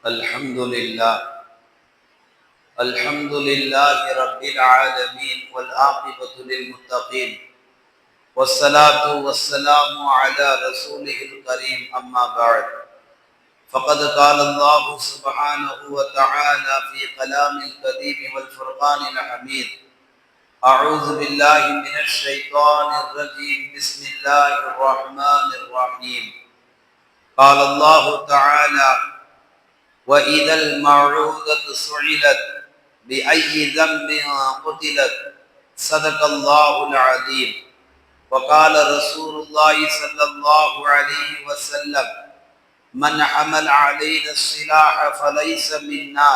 الحمد لله رب العالمين والعاقبة للمتقين والصلاة والسلام على رسوله الكريم أما بعد فقد قال الله سبحانه وتعالى في كلام القديم والفرقان الحميد أعوذ بالله من الشيطان الرجيم بسم الله الرحمن الرحيم قال الله تعالى وَإِذَا الْمَوْعُودَةُ سُئِلَتْ بِأَيِّ ذَنبٍ قُتِلَتْ صدق الله العظيم وقال رسول الله صلى الله عليه وسلم من حمل علينا السلاح فليس منا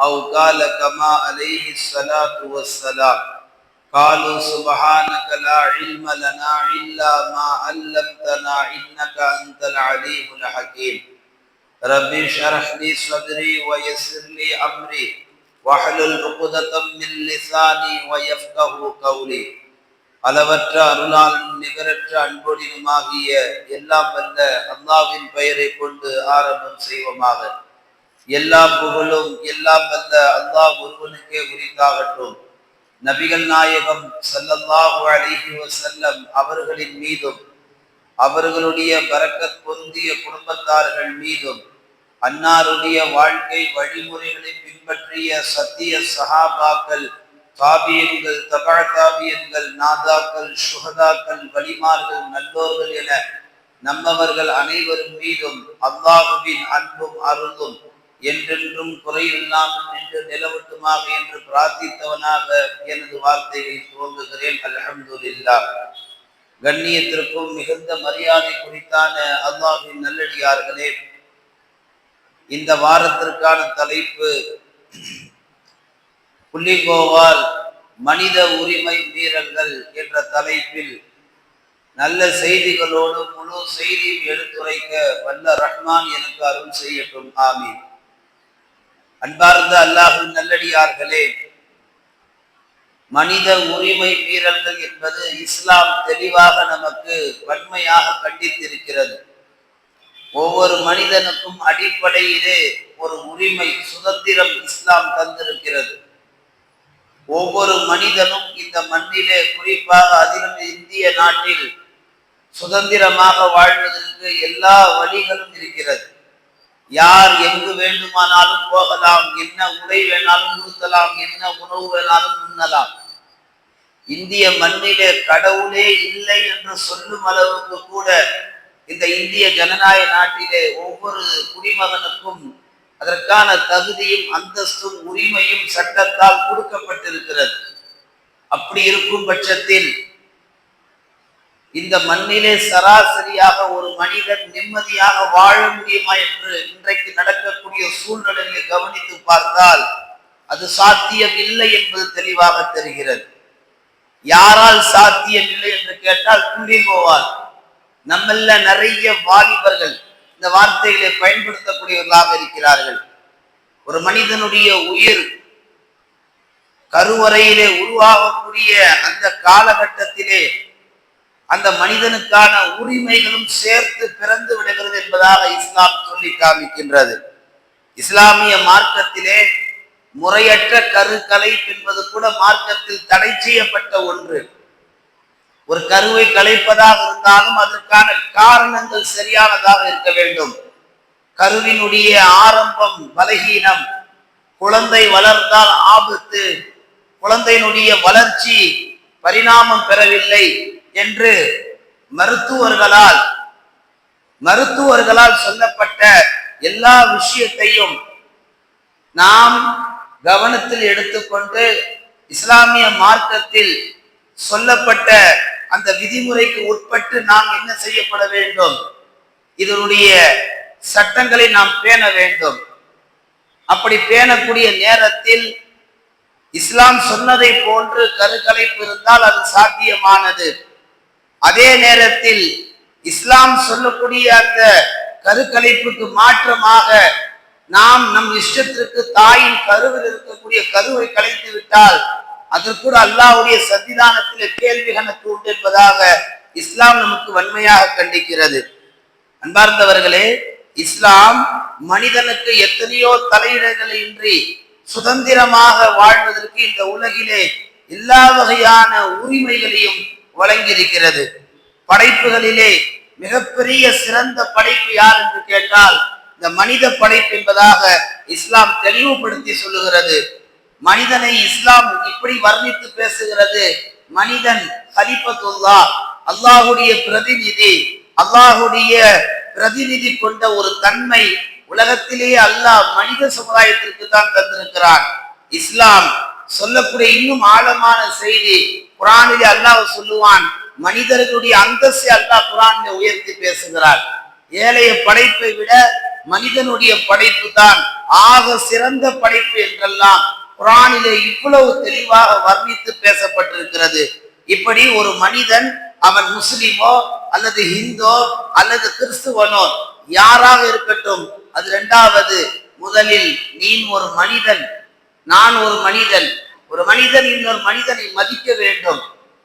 أو قال كما عليه الصلاة والسلام قالوا سبحانك لا علم لنا إلا ما علمتنا إنك أنت العليم الحكيم ربي اشرح لي صدري ويسر لي امري واحلل عقدة من لساني ويفقهوا قولي அளவற்ற அருளாளனும் நிகரற்ற அன்பொழியுமாகிய எல்லாம் வல்ல அல்லாஹ்வின் பெயரை கொண்டு ஆரம்பம் செய்வோமாக. எல்லா புகழும் எல்லாம் வல்ல அல்லாஹ் ஒருவனுக்கே உரித்தாகட்டும். நபிகள் நாயகம் ஸல்லல்லாஹு அலைஹி வஸல்லம் அவர்களின் மீதும் அவர்களுடைய பரக்கத் பொருந்திய குடும்பத்தார்கள் மீதும் அன்னாருடைய வாழ்க்கை வழிமுறைகளை பின்பற்றிய சத்திய சஹாபாக்கள், தாபியன்கள், தபா தாபியன்கள், நாதாக்கள், சுஹதாக்கள், வலிமார்கள், நல்லோர்கள் என நம்மவர்கள் அனைவரும் மீதும் அல்லாஹுவின் அன்பும் அருளும் என்றென்றும் குறையில்லாமல் நின்று நிலவட்டுமாக என்று பிரார்த்தித்தவனாக எனது வார்த்தையை துவங்குகிறேன். அல்ஹம்துலில்லாஹ். கண்ணியத்திற்கும் மிகுந்த மரியாதை குறித்தான அல்லாஹ்வின் நல்லடியார்களே, இந்த வாரத்திற்கான தலைப்பு புள்ளிங்கோவால் மனித உரிமை மீறல்கள் என்ற தலைப்பில் நல்ல செய்திகளோடு முழு செய்தியும் எடுத்துரைக்க வல்ல ரஹ்மான் எனக்கு அருள் செய்யட்டும். ஆமீன். அன்பார்ந்த அல்லாஹ்வின் நல்லடியார்களே, மனித உரிமை மீறல்கள் என்பது இஸ்லாம் தெளிவாக நமக்கு வன்மையாக கண்டித்திருக்கிறது. ஒவ்வொரு மனிதனுக்கும் அடிப்படையிலே ஒரு உரிமை, சுதந்திரம் இஸ்லாம் தந்திருக்கிறது. ஒவ்வொரு மனிதனும் இந்த மண்ணிலே, குறிப்பாக அதிலும் இந்திய நாட்டில் சுதந்திரமாக வாழ்வதற்கு எல்லா வழிகளும் இருக்கிறது. யார் எங்கு வேண்டுமானாலும் போகலாம், என்ன உடை வேணாலும் உடுத்தலாம், என்ன உணவு வேணாலும் உண்ணலாம். இந்திய மண்ணிலே கடவுளே இல்லை என்று சொல்லும் அளவுக்கு கூட இந்த இந்திய ஜனநாயக நாட்டிலே ஒவ்வொரு குடிமகனுக்கும் அதற்கான தகுதியும் அந்தஸ்தும் உரிமையும் சட்டத்தால் கொடுக்கப்பட்டிருக்கிறது. அப்படி இருக்கும் பட்சத்தில் இந்த மண்ணிலே சராசரியாக ஒரு மனிதன் நிம்மதியாக வாழ முடியுமா என்று இன்றைக்கு நடக்கக்கூடிய சூழ்நிலையை கவனித்து பார்த்தால் அது சாத்தியம் இல்லை என்பது தெளிவாக தெரிகிறது. யாரால் சாத்தியம் இல்லை என்று கேட்டால் புள்ளிங்கோவால். நம்மள நிறைய வாலிபர்கள் இந்த வார்த்தைகளை பயன்படுத்தக்கூடியவர்களாக இருக்கிறார்கள். ஒரு மனிதனுடைய உயிர் கருவறையிலே உருவாகக்கூடிய அந்த காலகட்டத்திலே அந்த மனிதனுக்கான உரிமைகளும் சேர்த்து பிறந்து விடுகிறது என்பதாக இஸ்லாம் சொல்லி காமிக்கின்றது. இஸ்லாமிய மார்க்கத்திலே முறையற்ற கருக்கலை என்பது கூட மார்க்கத்தில் தடை செய்யப்பட்ட ஒன்று. ஒரு கருவை கலைப்பதாக இருந்தாலும் அதற்கான காரணங்கள் சரியானதாக இருக்க வேண்டும். கருவினுடைய ஆரம்பம் பலகீனம், குழந்தை வளர்ந்தால் ஆபத்து, குழந்தையினுடைய வளர்ச்சி பரிணாமம் பெறவில்லை என்று மருத்துவர்களால் சொல்லப்பட்ட எல்லா விஷயத்தையும் நாம் கவனத்தில் எடுத்துக்கொண்டு இஸ்லாமிய மார்க்கத்தில் சொல்லப்பட்ட அந்த விதிமுறைக்கு உட்பட்டு நாம் என்ன செய்யப்பட வேண்டும், இதனுடைய சட்டங்களை நாம் பேண வேண்டும். அப்படி பேணக்கூடிய நேரத்தில் இஸ்லாம் சொன்னதை போன்று கருக்கலைப்பு இருந்தால் அது சாத்தியமானது. அதே நேரத்தில் இஸ்லாம் சொல்லக்கூடிய அந்த கருக்கலைப்புக்கு மாற்றமாக நாம் நம் இஷ்டத்திற்கு தாயின் கருவில் இருக்கக்கூடிய கருவை கலைத்து விட்டால் அதற்குள் அல்லாஹ்வுடைய சன்னிதானத்தில் கேள்வி கணக்கு உண்டு என்பதாக இஸ்லாம் நமக்கு வன்மையாக கண்டிக்கிறது. அன்பார்ந்தவர்களே, இஸ்லாம் மனிதனுக்கு எத்தனையோ தலையிடங்கள் இன்றி சுதந்திரமாக வாழ்வதற்கு இந்த உலகிலே எல்லா வகையான உரிமைகளையும் வழங்கியிருக்கிறது. படைப்புகளிலே மிகப்பெரிய சிறந்த படைப்பு யார் என்று கேட்டால் இந்த மனித படைப்பு என்பதாக இஸ்லாம் தெளிவுபடுத்தி சொல்லுகிறது. மனிதனை இஸ்லாம் இப்படி வர்ணித்து பேசுகிறது, மனிதன் கலிஃபத்துல்லாஹ், அல்லாஹுடைய பிரதிநிதி. அல்லாஹுடைய பிரதிநிதி கொண்ட ஒரு தன்மை உலகத்திலேயே அல்லாஹ் மனித சமுதாயத்திற்கு தான் தந்திருக்கிறான். இஸ்லாம் சொல்லக்கூடிய இன்னும் ஆழமான செய்தி குர்ஆனிலே அல்லாஹ் சொல்லுவான், மனிதர்களுடைய அந்தஸ்தை அல்லாஹ் குர்ஆனிலே உயர்த்தி பேசுகிறார். ஏழைய படைப்பை விட மனிதனுடைய படைப்பு தான் ஆக சிறந்த படைப்பு என்றெல்லாம் குர்ஆனிலே இவ்வளவு தெளிவாக வர்ணித்து பேசப்பட்டிருக்கிறது. இப்படி ஒரு மனிதன், அவன் முஸ்லிமோ அல்லது ஹிந்தோ அல்லது கிறிஸ்துவனோ யாராக இருக்கட்டும், அது இரண்டாவது. முதலில் நீ ஒரு மனிதன், நான் ஒரு மனிதன். ஒரு மனிதன் இன்னொரு மனிதனை மதிக்க வேண்டும்.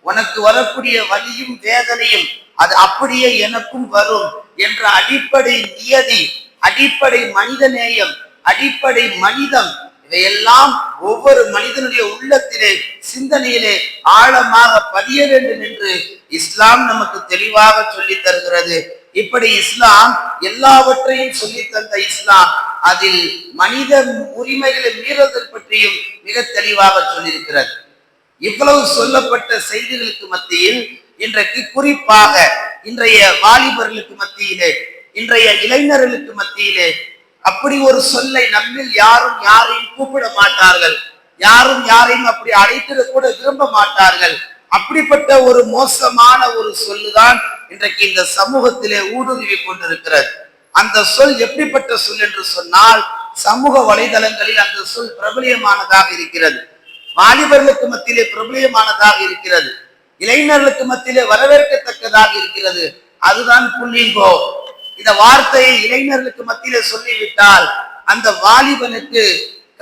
உனக்கு வரக்கூடிய வலியும் வேதனையும் அது அப்படியே எனக்கும் வரும் என்ற அடிப்படை நியதி, அடிப்படை மனிதநேயம், அடிப்படை மனிதம், இவையெல்லாம் ஒவ்வொரு மனிதனுடைய உள்ளத்திலே சிந்தனையிலே ஆழமாக பதிய வேண்டும் என்று இஸ்லாம் நமக்கு தெளிவாக சொல்லி தருகிறது. இப்படி இஸ்லாம் எல்லாவற்றையும் சொல்லி தந்த இஸ்லாம் அதில் மனித உரிமைகளை மீறுதல் பற்றியும் மிக தெளிவாக சொல்லியிருக்கிறது. இவ்வளவு சொல்லப்பட்ட செய்திகளுக்கு மத்தியில் இன்றைக்கு குறிப்பாக இன்றைய வாலிபர்களுக்கு மத்தியிலே, இன்றைய இளைஞர்களுக்கு மத்தியிலே அப்படி ஒரு சொல்லை நம்மில் யாரும் யாரையும் கூப்பிட மாட்டார்கள், யாரும் யாரையும் அப்படி அழைத்திட கூட விரும்ப மாட்டார்கள். அப்படிப்பட்ட ஒரு மோசமான ஒரு சொல்லுதான் இன்றைக்கு இந்த சமூகத்திலே ஊடுருவி கொண்டிருக்கிறது. அந்த சொல் எப்படிப்பட்ட சொல் என்று சொன்னால், சமூக வலைதளங்களில் அந்த சொல் பிரபலியமானதாக இருக்கிறது. வாலிபர்களுக்கு மத்தியிலே பிரபலியமானதாக இருக்கிறது. இளைஞர்களுக்கு மத்தியிலே வரவேற்கத்தக்கதாக இருக்கிறது. அதுதான் புல்லிங்கோ. இந்த வார்த்தையை இளைஞர்களுக்கு மத்தியிலே சொல்லிவிட்டால் அந்த வாலிபனுக்கு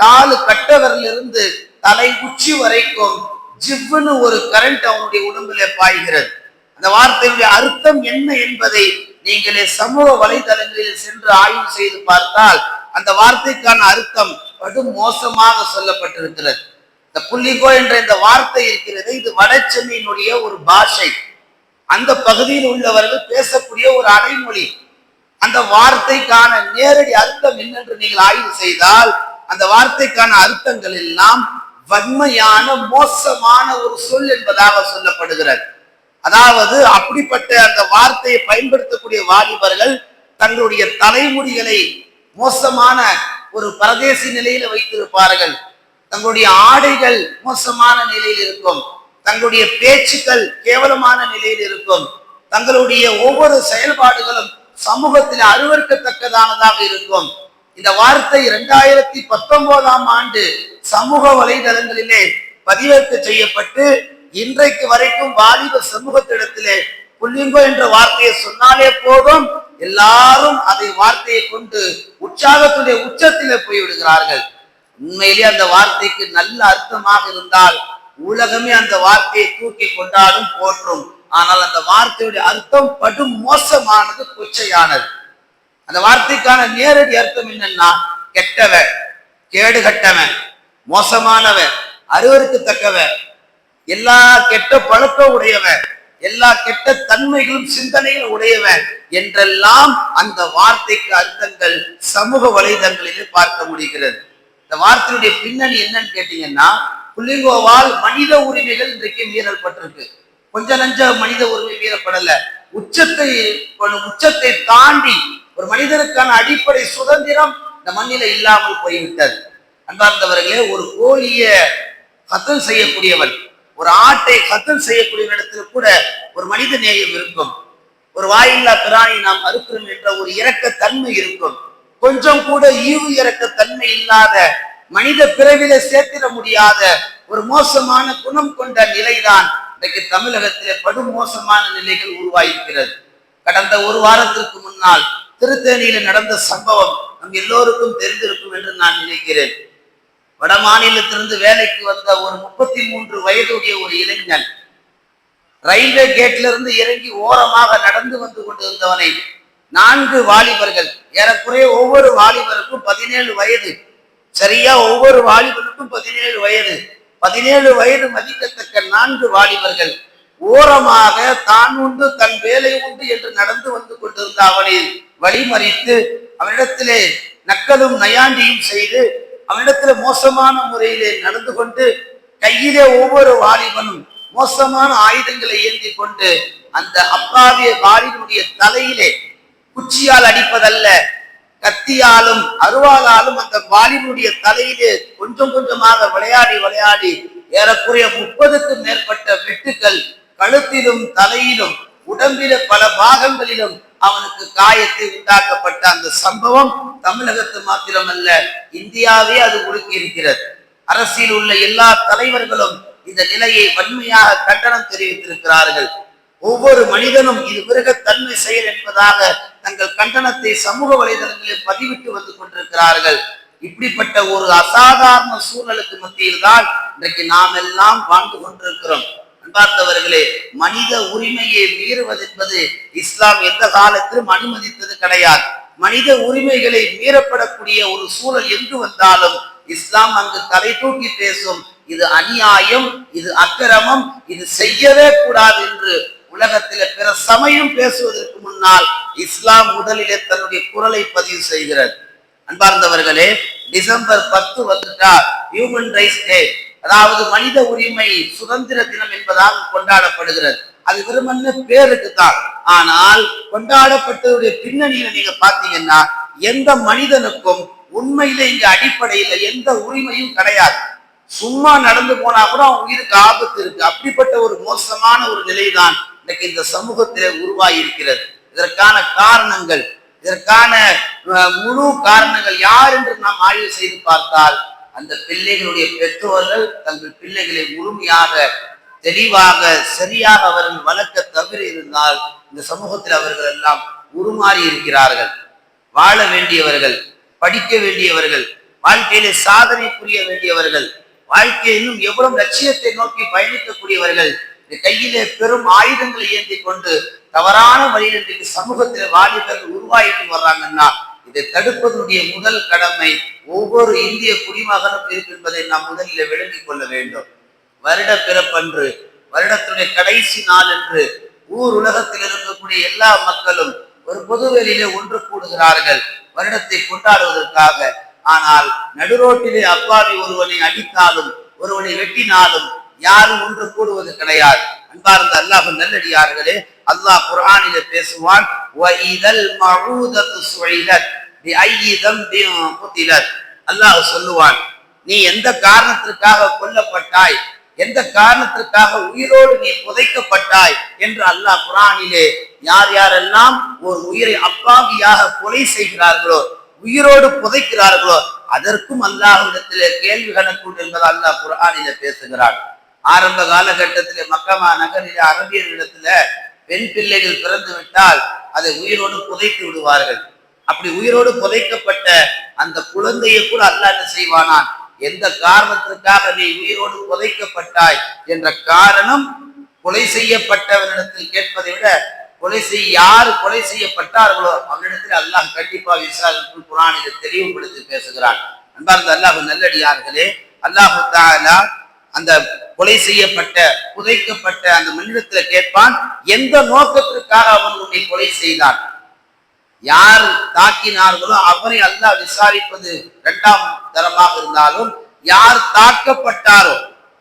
காலு கட்டவரிலிருந்து தலை உச்சி வரைக்கும் ஜிவ்வுன்னு ஒரு கரண்ட் அவனுடைய உடம்பிலே பாய்கிறது. அந்த வார்த்தையுடைய அர்த்தம் என்ன என்பதை நீங்களே சமூக வலைதளங்களில் சென்று ஆய்வு செய்து பார்த்தால் அந்த வார்த்தைக்கான அர்த்தம் கடும் மோசமாக சொல்லப்பட்டிருக்கிறது. இந்த புல்லிங்கோ என்ற இந்த வார்த்தை இருக்கிறது, இது வட சென்னையினுடைய ஒரு பாஷை. அந்த பகுதியில் உள்ளவர்கள் பேசக்கூடிய ஒரு அடைமொழி. அந்த வார்த்தைக்கான நேரடி அர்த்தம் என்னென்று நீங்கள் ஆய்வு செய்தால் அந்த வார்த்தைக்கான அர்த்தங்கள் எல்லாம் வன்மையான மோசமான ஒரு சொல் என்பதாக சொல்லப்படுகிறது. அதாவது அப்படிப்பட்ட அந்த வார்த்தையை பயன்படுத்தக்கூடிய வாலிபர்கள் தங்களுடைய தலைமுடிகளை மோசமான ஒரு பரதேசி நிலையில வைத்திருப்பார்கள். தங்களுடைய ஆடைகள் மோசமான நிலையில் இருக்கும். தங்களுடைய பேச்சுக்கள் கேவலமான நிலையில் இருக்கும். தங்களுடைய ஒவ்வொரு செயல்பாடுகளும் சமூகத்தில் அருவருக்கத்தக்கதானதாக இருக்கும். இந்த வார்த்தை 2019ஆம் ஆண்டு சமூக வலைதளங்களிலே பதிவேற்க செய்யப்பட்டு இன்றைக்கு வரைக்கும் வாலிப சமூகத்திடத்திலே புல்லிங்கோ என்ற வார்த்தையை சொன்னாலே போதும், எல்லாரும் அதை வார்த்தையை கொண்டு உற்சாகத்துடைய உச்சத்திலே போய்விடுகிறார்கள். உண்மையிலே அந்த வார்த்தைக்கு நல்ல அர்த்தமாக இருந்தால் உலகமே அந்த வார்த்தையை தூக்கி கொண்டாடும், போற்றும். ஆனால் அந்த வார்த்தையுடைய அர்த்தம் படும் மோசமானது, கொச்சையானது. அந்த வார்த்தைக்கான நேரடி அர்த்தம் என்னன்னா, கெட்டவன், கேடு கட்டவன், மோசமானவன், அருவருக்கத்தக்கவன், எல்லா கெட்ட பழக்கம் உடையவன், எல்லா கெட்ட தன்மைகளும் சிந்தனைகளும் உடையவன் என்றெல்லாம் அந்த வார்த்தைக்கு அர்த்தங்கள் சமூக வலைதளங்களிலே பார்க்க முடிகிறது. இந்த வார்த்தையுடைய பின்னணி என்னன்னு கேட்டீங்கன்னா, புல்லிங்கோவால் மனித உரிமைகள் இன்றைக்கு மீறல் பட்டிருக்கு. கொஞ்ச நஞ்ச மனித உரிமை மீறப்படல, உச்சத்தை தாண்டி ஒரு மனிதனுக்கான அடிப்படை சுதந்திரம் இந்த மண்ணில இல்லாமல் போய்விட்டது. அன்பார்ந்தவர்களே, ஒரு கோழிய கத்தல் செய்யக்கூடியவன், ஒரு ஆட்டை கத்தல் செய்யக்கூடிய இடத்துல கூட ஒரு மனித நேயம் இருக்கும். ஒரு வாயில்லா பிராணி நாம் அறுக்கிறோம் என்ற ஒரு இரக்க தன்மை இருக்கும். கொஞ்சம் கூட ஈவு இரக்க தன்மை இல்லாத, மனித பிறவில சேர்த்திட முடியாத ஒரு மோசமான குணம் கொண்ட நிலைதான் இன்றைக்கு தமிழகத்திலே படும் மோசமான நிலைகள் உருவாயிருக்கிறது. கடந்த ஒரு வாரத்திற்கு முன்னால் திருத்தேனியில நடந்த சம்பவம் நம் எல்லோருக்கும் தெரிந்திருக்கும் என்று நான் நினைக்கிறேன். வட மாநிலத்திலிருந்து வேலைக்கு வந்த ஒரு 33 வயதுடைய ஒரு இளைஞன் ரயில்வே கேட்ல இருந்து இறங்கி ஓரமாக நடந்து வந்து கொண்டிருந்தவனை 4 வாலிபர்கள் ஏறக்குறைய ஒவ்வொரு வாலிபருக்கும் 17 வயது. சரியா ஒவ்வொரு வாலிபருக்கும் 17 வயது. 17 வயது மதிக்கத்தக்க 4 வாலிபர்கள் ஓரமாக தான் உண்டு தன் வேலை உண்டு என்று நடந்து வந்து கொண்டிருந்த அவனை வழிமறித்து அவனிடத்திலே நக்கலும் நயாண்டியும் செய்து அவனிடத்திலே மோசமான முறையிலே நடந்து கொண்டு கையிலே ஒவ்வொரு வாலிபனும் மோசமான ஆயுதங்களை ஏந்தி கொண்டு அந்த அப்பாவிய வாலிபனுடைய தலையிலே குச்சியால் அடிப்பதல்ல, கத்தியாலும் அருவாளாலும் அந்த வாலிபனுடைய தலையிலே கொஞ்சம் கொஞ்சமாக விளையாடி விளையாடி ஏறக்குறைய 30க்கும் மேற்பட்ட வெட்டுக்கள் கழுத்திலும் தலையிலும் உடம்பில பல பாகங்களிலும் அவனுக்கு காயத்தை உண்டாக்கப்பட்ட அந்த சம்பவம் தமிழகத்து மாத்திரமல்ல, இந்தியாவே அது உலுக்கி இருக்கிறது. அரசியல் உள்ள எல்லா தலைவர்களும் இந்த நிலையை வன்மையாக கண்டனம் தெரிவித்திருக்கிறார்கள். ஒவ்வொரு மனிதனும் இது மிருகத்தன்மை செயல் என்பதாக தங்கள் கண்டனத்தை சமூக வலைதளங்களில் பதிவிட்டு வந்து கொண்டிருக்கிறார்கள். இப்படிப்பட்ட ஒரு அசாதாரண சூழலுக்கு மத்தியில் தான் இன்றைக்கு நாம் எல்லாம் வாழ்ந்து கொண்டிருக்கிறோம். அன்பார்ந்தவர்களே, மனித உரிமையை மீறுவது என்பது இஸ்லாம் எந்த காலத்திலும் அனுமதித்தது கிடையாது. மனித உரிமைகளை மீறப்படக்கூடிய ஒரு சூழல் எங்கு வந்தாலும் இஸ்லாம் அங்கு தலை தூக்கி பேசும். இது அநியாயம், இது அக்கிரமம், இது செய்யவே கூடாது என்று உலகத்தில பிற சமயம் பேசுவதற்கு முன்னால் இஸ்லாம் முதலிலே தன்னுடைய குரலை பதிவு செய்கிறது. அன்பார்ந்தவர்களே, டிசம்பர் 10 வந்துட்டால் ஹியூமன் ரைட்ஸ் டே, அதாவது மனித உரிமை சுதந்திர தினம் என்பதாக கொண்டாடப்படுகிறது. அது வெறுமன்ன பேருக்கு தான். ஆனால் கொண்டாடப்பட்டதுடைய பின்னணியில நீங்க பாத்தீங்கன்னா எந்த மனிதனுக்கும் உண்மையில இங்க அடிப்படையில எந்த உரிமையும் கிடையாது. சும்மா நடந்து போனா கூட அவன் உயிருக்கு ஆபத்து இருக்கு. அப்படிப்பட்ட ஒரு மோசமான ஒரு நிலைதான் இன்னைக்கு இந்த சமூகத்திலே உருவாகி இருக்கிறது. இதற்கான காரணங்கள், இதற்கான முழு காரணங்கள் யார் என்று நாம் ஆய்வு செய்து பார்த்தால் அந்த பிள்ளைகளுடைய பெற்றோர்கள் தங்கள் பிள்ளைகளை முழுமையாக தெளிவாக சரியாக அவர்கள் வளர்க்க தவிர இருந்தால் இந்த சமூகத்தில் அவர்கள் எல்லாம் உருமாறி இருக்கிறார்கள். வாழ வேண்டியவர்கள், படிக்க வேண்டியவர்கள், வாழ்க்கையிலே சாதனை புரிய வேண்டியவர்கள், வாழ்க்கையை இன்னும் எவ்வளவு லட்சியத்தை நோக்கி பயணிக்கக்கூடியவர்கள் கையிலே பெரும் ஆயுதங்களை ஏந்தி கொண்டு தவறான வழியில் இன்றைக்கு சமூகத்தில் வாலிபர்கள் உருவாகிட்டு வர்றாங்கன்னா இதை தடுப்பதனுடைய முதல் கடமை ஒவ்வொரு இந்திய குடிமகனும் இருக்கின்றதை நாம் முதலில் விளங்கிக் கொள்ள வேண்டும். வருட பிறப்பன்று, வருடத்துடைய கடைசி நாள் என்று ஊர் உலகத்தில் இருக்கக்கூடிய எல்லா மக்களும் ஒரு பொதுவெளியிலே ஒன்று கூடுகிறார்கள் வருடத்தை கொண்டாடுவதற்காக. ஆனால் நடுரோட்டிலே அப்பாவி ஒருவனை அடித்தாலும் ஒருவனை வெட்டினாலும் யாரும் ஒன்று கூடுவது கிடையாது. அன்பார்ந்த அல்லாஹ் நல்லடியார்களே, அல்லாஹ் குர்ஆனிலே பேசுவான், அல்லாஹ் சொல்லுவான், நீ எந்த காரணத்திற்காக கொல்லப்பட்டாய், எந்த காரணத்திற்காக உயிரோடு நீ புதைக்கப்பட்டாய் என்று அல்லாஹ் குர்ஆனிலே யார் யாரெல்லாம் ஒரு உயிரை அப்பாவியாக கொலை செய்கிறார்களோ, உயிரோடு புதைக்கிறார்களோ அதற்கும் அல்லாஹ்விடத்திலே கேள்வி கணக்கு என்பது அல்லாஹ் குர்ஆனிலே பேசுகிறார். ஆரம்ப காலகட்டத்திலே மக்கமா நகரிலே அரபியர்களிடத்துல பெண் பிள்ளைகள் பிறந்து விட்டால் அதை உயிரோடு புதைத்து விடுவார்கள். அப்படி உயிரோடு புதைக்கப்பட்ட அந்த குழந்தையை கூட அல்லாஹ் என்ன செய்வானான், எந்த காரணத்திற்காக நீ உயிரோடு புதைக்கப்பட்டாய் என்ற காரணம் கொலை செய்யப்பட்டவனிடத்தில் கேட்பதை விட யார் கொலை செய்யப்பட்டார்களோ அவனிடத்தில் அல்லாஹ் கண்டிப்பா விசாரித்து குர்ஆனிலே தெளிவுபடுத்தி பேசுகிறான். அன்பார்ந்த அல்லாஹ் நல்லடியார்களே, அல்லாஹ் தஆலா அந்த கொலை செய்யப்பட்ட புதைக்கப்பட்ட அந்த மனிதத்துல கேட்பான், எந்த நோக்கத்திற்காக அவன் உன்னை கொலை செய்தான், யார் தாக்கினார்களோ அவரை அல்லாஹ் விசாரிப்பது 2ஆம் தரமாக இருந்தாலும் யார் தாக்கப்பட்டாரோ,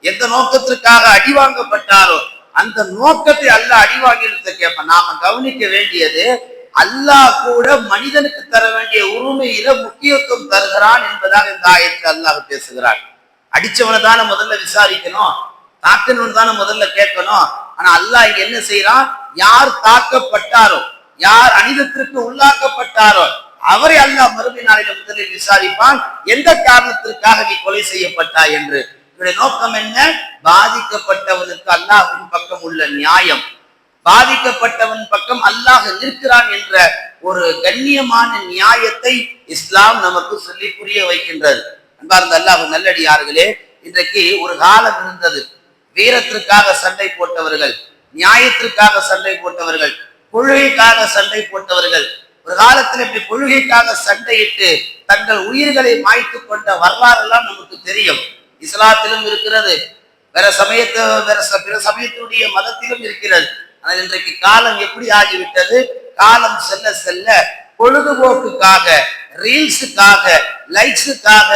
எந்த நோக்கத்திற்காக அடிவாங்கப்பட்டாரோ அந்த நோக்கத்தை அல்லாஹ் அடிவாங்கிட்டு கேட்பான். நாம கவனிக்க வேண்டியது, அல்லாஹ் கூட மனிதனுக்கு தர வேண்டிய உரிமையில முக்கியத்துவம் தருகிறான் என்பதாக இந்த ஆயத்தில் அல்லாஹ் பேசுகிறான். அடிச்சவனை தானே முதல்ல விசாரிக்கணும், தாக்கினவன் தானே முதல்ல கேட்கணும். ஆனா அல்லாஹ் இங்க என்ன செய்யறான், யார் தாக்கப்பட்டாரோ, யார் அனிதத்திற்கு உள்ளாக்கப்பட்டாரோ அவரை அல்லாஹ் மறுமை நாளில முதலில் விசாரிப்பான், எந்த காரணத்திற்காக நீ கொலை செய்யப்பட்டாய் என்று. இதனுடைய நோக்கம் என்ன, பாதிக்கப்பட்டவனுக்கு அல்லாஹ்வின் பக்கம் உள்ள நியாயம், பாதிக்கப்பட்டவன் பக்கம் அல்லாஹ் நிற்கிறான் என்ற ஒரு கண்ணியமான நியாயத்தை இஸ்லாம் நமக்கு சொல்லி புரிய வைக்கின்றது. அன்பார்ந்த அல்லாஹ் நல்லடியார்களே, இன்றைக்கு ஒரு காலம் இருந்தது, வீரத்திற்காக சண்டை போட்டவர்கள், நியாயத்திற்காக சண்டை போட்டவர்கள், கொள்கைக்காக சண்டை போட்டவர்கள், ஒரு காலத்தில் இப்படி கொள்கைக்காக சண்டையிட்டு தங்கள் உயிர்களை மாய்த்து கொண்ட வரலாறு எல்லாம் நமக்கு தெரியும். இஸ்லாத்திலும் இருக்கிறது, வேற பிற சமயத்தினுடைய மதத்திலும் இருக்கிறது. ஆனால் இன்றைக்கு காலம் எப்படி ஆகிவிட்டது? காலம் செல்ல செல்ல பொழுதுபோக்குக்காக, ரீல்ஸுக்காக, லைக்ஸுக்காக,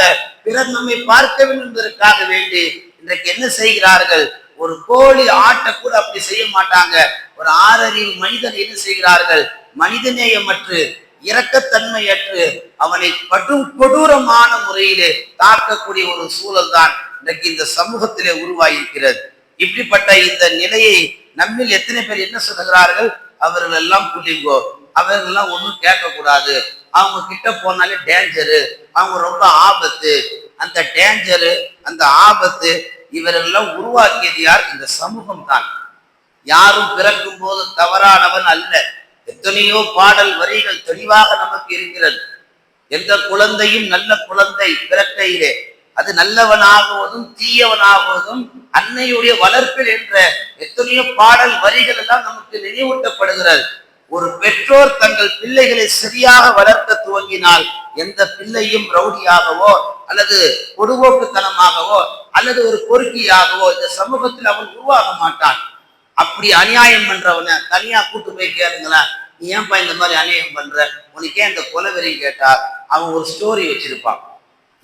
பிறர் நம்மை பார்க்க வேண்டும் என்பதற்காக வேண்டி இன்றைக்கு என்ன செய்கிறார்கள்? ஒரு கோழி ஆட்டை கூட அப்படி செய்ய மாட்டாங்க. ஒரு ஆறறிவு மனிதன் என்ன செய்கிறார்கள்? மனிதநேயமற்று, இரக்கத்தன்மையற்று, அவனை கொடூரமான முறையிலே தாக்கக்கூடிய ஒரு சூழல் தான் இன்றைக்கு இந்த சமூகத்திலே உருவாகியிருக்கிறது. இப்படிப்பட்ட இந்த நிலையை நம்மில் எத்தனை பேர் என்ன சொல்லுகிறார்கள்? அவர்கள் எல்லாம் புள்ளிங்கோ, அவர்கள் எல்லாம் ஒன்றும் கேட்கக்கூடாது, அவங்க கிட்ட போனாலே டேஞ்சரு, அவங்க ரொம்ப ஆபத்து. அந்த டேஞ்சரு, அந்த ஆபத்து இவரெல்லாம் உருவாக்கியது யார்? இந்த சமூகம் தான். யாரும் பிறக்கும் போது தவறானவன் அல்ல. எத்தனையோ பாடல் வரிகள் தெளிவாக நமக்கு இருக்கிறது. எந்த குழந்தையும் நல்ல குழந்தை பிறக்கையிலே அது நல்லவனாகுவதும் தீயவனாகுவதும் அன்னையுடைய வளர்ப்பில் என்ற எத்தனையோ பாடல் வரிகள் எல்லாம் நமக்கு நினைவூட்டப்படுகிறது. ஒரு பெற்றோர் தங்கள் பிள்ளைகளை சரியாக வளர்க்க துவங்கினால் எந்த பிள்ளையும் ரவுடியாகவோ அல்லது பொடுபோக்குத்தனமாகவோ அல்லது ஒரு பொறுக்கியாகவோ இந்த சமூகத்தில் அவன் உருவாக மாட்டான். அப்படி அநியாயம் பண்றவனை தனியா கூட்டு போய் கேளுங்களேன், நீ ஏன்பா இந்த மாதிரி அநியாயம் பண்ற, உனக்கே இந்த கொலைவெறி கேட்டா அவன் ஒரு ஸ்டோரி வச்சிருப்பான்.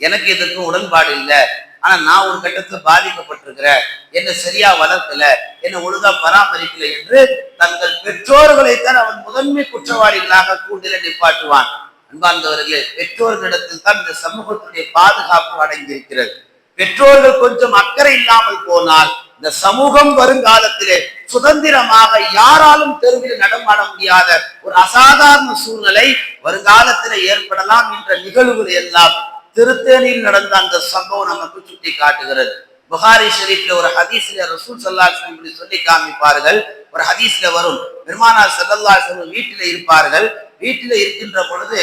எனக்கு இதற்கு உடன்பாடு இல்லை, ஆனா நான் ஒரு கட்டத்துல பாதிக்கப்பட்டிருக்கிறேன், என்னை சரியா வளர்க்கல, என்னை ஒழுங்கா பராமரிக்கல என்று தங்கள் பெற்றோர்களைத்தான் அவன் முதன்மை குற்றவாளிகளாக கூண்டில நிப்பாட்டுவான். அன்பார்ந்தவர்களே, பெற்றோர்களிடத்தில் தான் இந்த சமூகத்துடைய பாதுகாப்பு அடங்கியிருக்கிறது. பெற்றோர்கள் கொஞ்சம் அக்கறை இல்லாமல் போனால் இந்த சமூகம் வருங்காலத்திலே சுதந்திரமாக யாராலும் தெருவில் நடமாட முடியாத ஒரு அசாதாரண சூழ்நிலை வருங்காலத்திலே ஏற்படலாம் என்ற நிகழ்வுகள் எல்லாம் திருத்தேனியில் நடந்த அந்த சம்பவம் நமக்கு சுட்டி காட்டுகிறது. புகாரி ஷரீஃப்ல ஒரு ஹதீஸ்ல ரசூல் ஸல்லல்லாஹு அலைஹி வஸல்லம் இப்படி சொல்லி காமிப்பார்கள். ஒரு ஹதீஸ்ல வரும், பெருமானார் ஸல்லல்லாஹு அலைஹி வஸல்லம் வீட்டில இருப்பார்கள். வீட்டில இருக்கின்ற பொழுது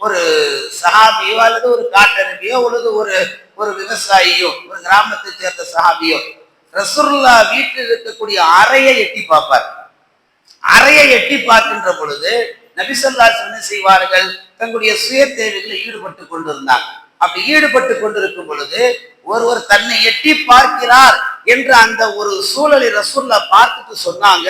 ஒரு சஹாபியோ அல்லது ஒரு காட்டரபியோ அல்லது ஒரு விவசாயியோ, ஒரு கிராமத்தை சேர்ந்த சஹாபியோ ரசூலுல்லாஹ் வீட்டில் இருக்கக்கூடிய அறையை எட்டி பார்ப்பார். அறையை எட்டி பார்க்கின்ற பொழுது நபி ஸல்லல்லாஹு அலைஹி வஸல்லம் என்ன செய்வார்கள்? தங்களுடைய சுய தேவைகளில் ஈடுபட்டு கொண்டிருந்தாங்க. அப்படி ஈடுபட்டு கொண்டிருக்கும் பொழுது ஒருவர் தன்னை எட்டி பார்க்கிறார் என்ற அந்த ஒரு சூழலை ரசூலுல்லாஹ் பார்த்துட்டு சொன்னாங்க,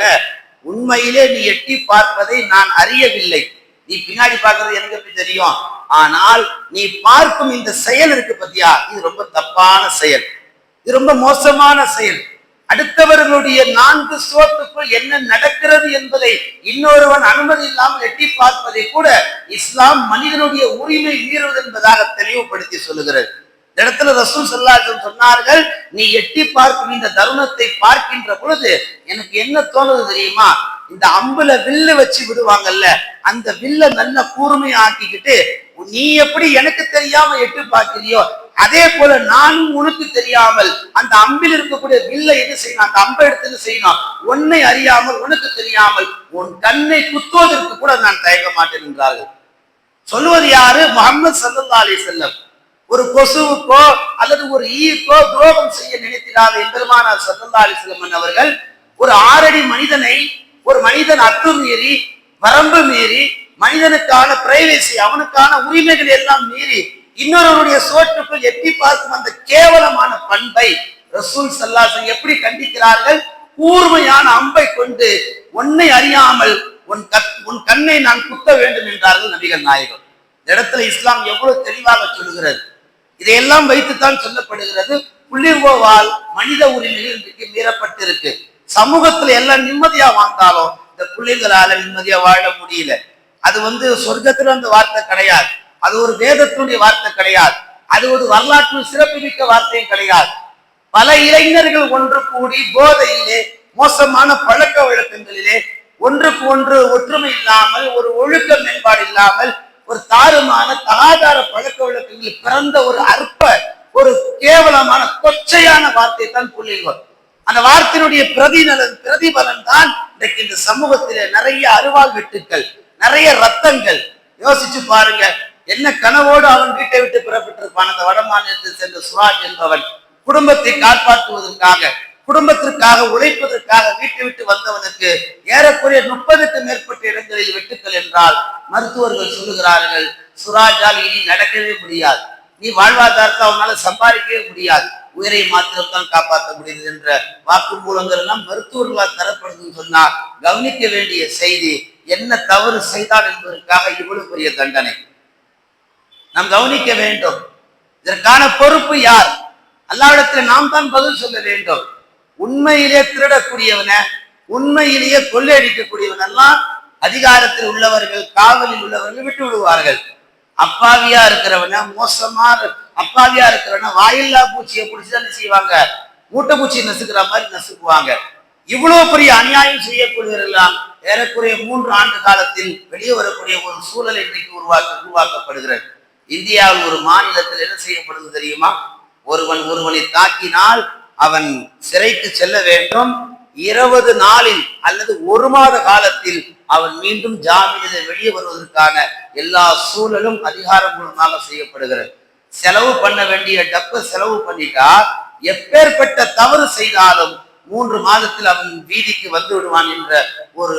உண்மையிலே நீ எட்டி பார்ப்பதை நான் அறியவில்லை, நீ பின்னாடி பார்க்கறது எனக்கு எப்படி தெரியும், ஆனால் நீ பார்க்கும் இந்த செயல் இருக்கு பத்தியா, இது ரொம்ப தப்பான செயல், இது ரொம்ப மோசமான செயல். அடுத்தவர்களுடைய 4 சுவத்துக்குள் என்ன நடக்கிறது என்பதை இன்னொருவன் அனுமதி இல்லாமல் எட்டி பார்ப்பதை கூட இஸ்லாம் மனிதனுடைய உரிமை மீறுவது என்பதாக தெளிவுபடுத்தி சொல்லுகிறது. இந்த இடத்துல ரசூல் ஸல்லல்லாஹு அலைஹி வஸல்லம் சொன்னார்கள், நீ எட்டி பார்க்கும் இந்த தருணத்தை பார்க்கின்ற பொழுது எனக்கு என்ன தோணுது தெரியுமா, இந்த அம்புல வில்லு வச்சு விடுவாங்கல்ல, அந்த வில்ல நல்ல கூர்மையாக்கிக்கிட்டு நீ எப்படி எனக்கு தெரியாம எட்டி பார்க்கிறியோ அதே போல நானும் உனக்கு தெரியாமல் அந்த அம்பில் இருக்கக்கூடிய வில்லை என்ன செய்யணும், அந்த அம்பை எடுத்து என்ன செய்யணும், உன்னை அறியாமல் உனக்கு தெரியாமல் உன் கண்ணை குத்துவதற்கு கூட நான் தயங்க மாட்டேன் என்றார்கள். சொல்லுவது யாரு? முஹம்மது ஸல்லல்லாஹு அலைஹி வஸல்லம். ஒரு கொசுவுக்கோ அல்லது ஒரு ஈக்கோ துரோகம் செய்ய நினைத்திராத எம்பெருமானார் ஸல்லல்லாஹு அலைஹி வஸல்லம் அவர்கள் ஒரு 6 அடி மனிதனை, ஒரு மனிதன் அத்துமீறி வரம்பு மீறி மனிதனுக்கான பிரைவேசி, அவனுக்கான உரிமைகள் எல்லாம் மீறி இன்னொருவருடைய சோற்றுக்குள் எட்டி பார்க்கும் அந்த கேவலமான பண்பை ரசூல் ஸல்லல்லாஹு அலைஹி வஸல்லம் எப்படி கண்டிக்கிறார்கள்? கூர்மையான அம்பை கொண்டு உன்னை அறியாமல் உன் கண்ணை நான் குத்த வேண்டும் என்றார்கள் நபிகள் நாயகம். இந்த இடத்துல இஸ்லாம் எவ்வளவு தெளிவாக சொல்லுகிறது. இதையெல்லாம் வைத்துத்தான் சொல்லப்படுகிறது, புள்ளிங்கோவால் மனித உரிமைகள் இன்றைக்கு மீறப்பட்டிருக்கு. சமூகத்துல எல்லாம் நிம்மதியா வாழ்ந்தாலும் இந்த பிள்ளைங்களால நிம்மதியா வாழ முடியல. அது சொர்க்கத்துல அந்த வார்த்தை கிடையாது, அது ஒரு வேதத்தினுடைய வார்த்தை கிடையாது, அது ஒரு வரலாற்று சிறப்புமிக்க வார்த்தையும் கிடையாது. பல இளைஞர்கள் ஒன்று கூடி போதையிலே, மோசமான பழக்க வழக்கங்களிலே, ஒன்றுக்கு ஒன்று ஒற்றுமை இல்லாமல், ஒரு ஒழுக்க மேம்பாடு இல்லாமல், ஒரு தாறுமான தகாதார பழக்க வழக்கங்களில் பிறந்த ஒரு அற்ப, ஒரு கேவலமான கொச்சையான வார்த்தை தான் புள்ளிங்கோல். அந்த வார்த்தையினுடைய பிரதிபலன் தான் இன்றைக்கு இந்த சமூகத்திலே நிறைய அருவாள் வெட்டுக்கள், நிறைய ரத்தங்கள். யோசிச்சு பாருங்க, என்ன கனவோடு அவன் வீட்டை விட்டு புறப்பட்டிருப்பான். அந்த வட மாநிலத்தில் சென்ற சுராஜ் என்பவன் குடும்பத்தை காப்பாற்றுவதற்காக குடும்பத்திற்காக உழைப்பதற்காக வீட்டை விட்டு வந்தவனுக்கு ஏறக்குறைய 30க்கு மேற்பட்ட இடங்களில் வெட்டுக்கள் என்றால் மருத்துவர்கள் சொல்லுகிறார்கள், சுராஜால் இனி நடக்கவே முடியாது, நீ வாழ்வாதாரத்தை அவனால சம்பாதிக்கவே முடியாது, உயிரை மாத்திரம்தான் காப்பாற்ற முடியுது என்ற வாக்குமூலங்கள் எல்லாம் மருத்துவர்களால் தரப்படுதுன்னு சொன்னால் கவனிக்க வேண்டிய செய்தி, என்ன தவறு செய்தால் என்பதற்காக இவ்வளவு பெரிய தண்டனை நாம் கவனிக்க வேண்டும். இதற்கான பொறுப்பு யார்? அல்லாஹ்விடத்தில் நாம் தான் பதில் சொல்ல வேண்டும். உண்மையிலே திருடக்கூடியவன, உண்மையிலேயே கொள்ளையடிக்கக்கூடியவன் எல்லாம் அதிகாரத்தில் உள்ளவர்கள், காவலில் உள்ளவர்கள் விட்டு விடுவார்கள். அப்பாவியா இருக்கிறவன, மோசமா அப்பாவியா இருக்கிறவன வாயில்லா பூச்சியை பிடிச்சுதான் செய்வாங்க, மூட்டை பூச்சி நசுக்கிற மாதிரி நசுக்குவாங்க. இவ்வளவு பெரிய அநியாயம் செய்யக்கூடியவர்களெல்லாம் ஏறக்குறைய 3 ஆண்டு காலத்தில் வெளியே வரக்கூடிய ஒரு சூழல் இன்றைக்கு உருவாக்கப்படுகிறது. இந்தியாவில் ஒரு மாநிலத்தில் என்ன செய்யப்படுது தெரியுமா? ஒருவனை தாக்கினால் அவன் சிறைக்கு செல்ல வேண்டும். 20 நாளில் அல்லது 1 மாத காலத்தில் அவன் மீண்டும் ஜாமீனில் வெளியே வருவதற்கான எல்லா சூழலும் அதிகாரபூர்வமாக செய்யப்படுகிறது. செலவு பண்ண வேண்டிய டப்ப செலவு பண்ணிட்டா எப்பேற்பட்ட தவறு செய்தாலும் 3 மாதத்தில் அவன் வீதிக்கு வந்து விடுவான் என்ற ஒரு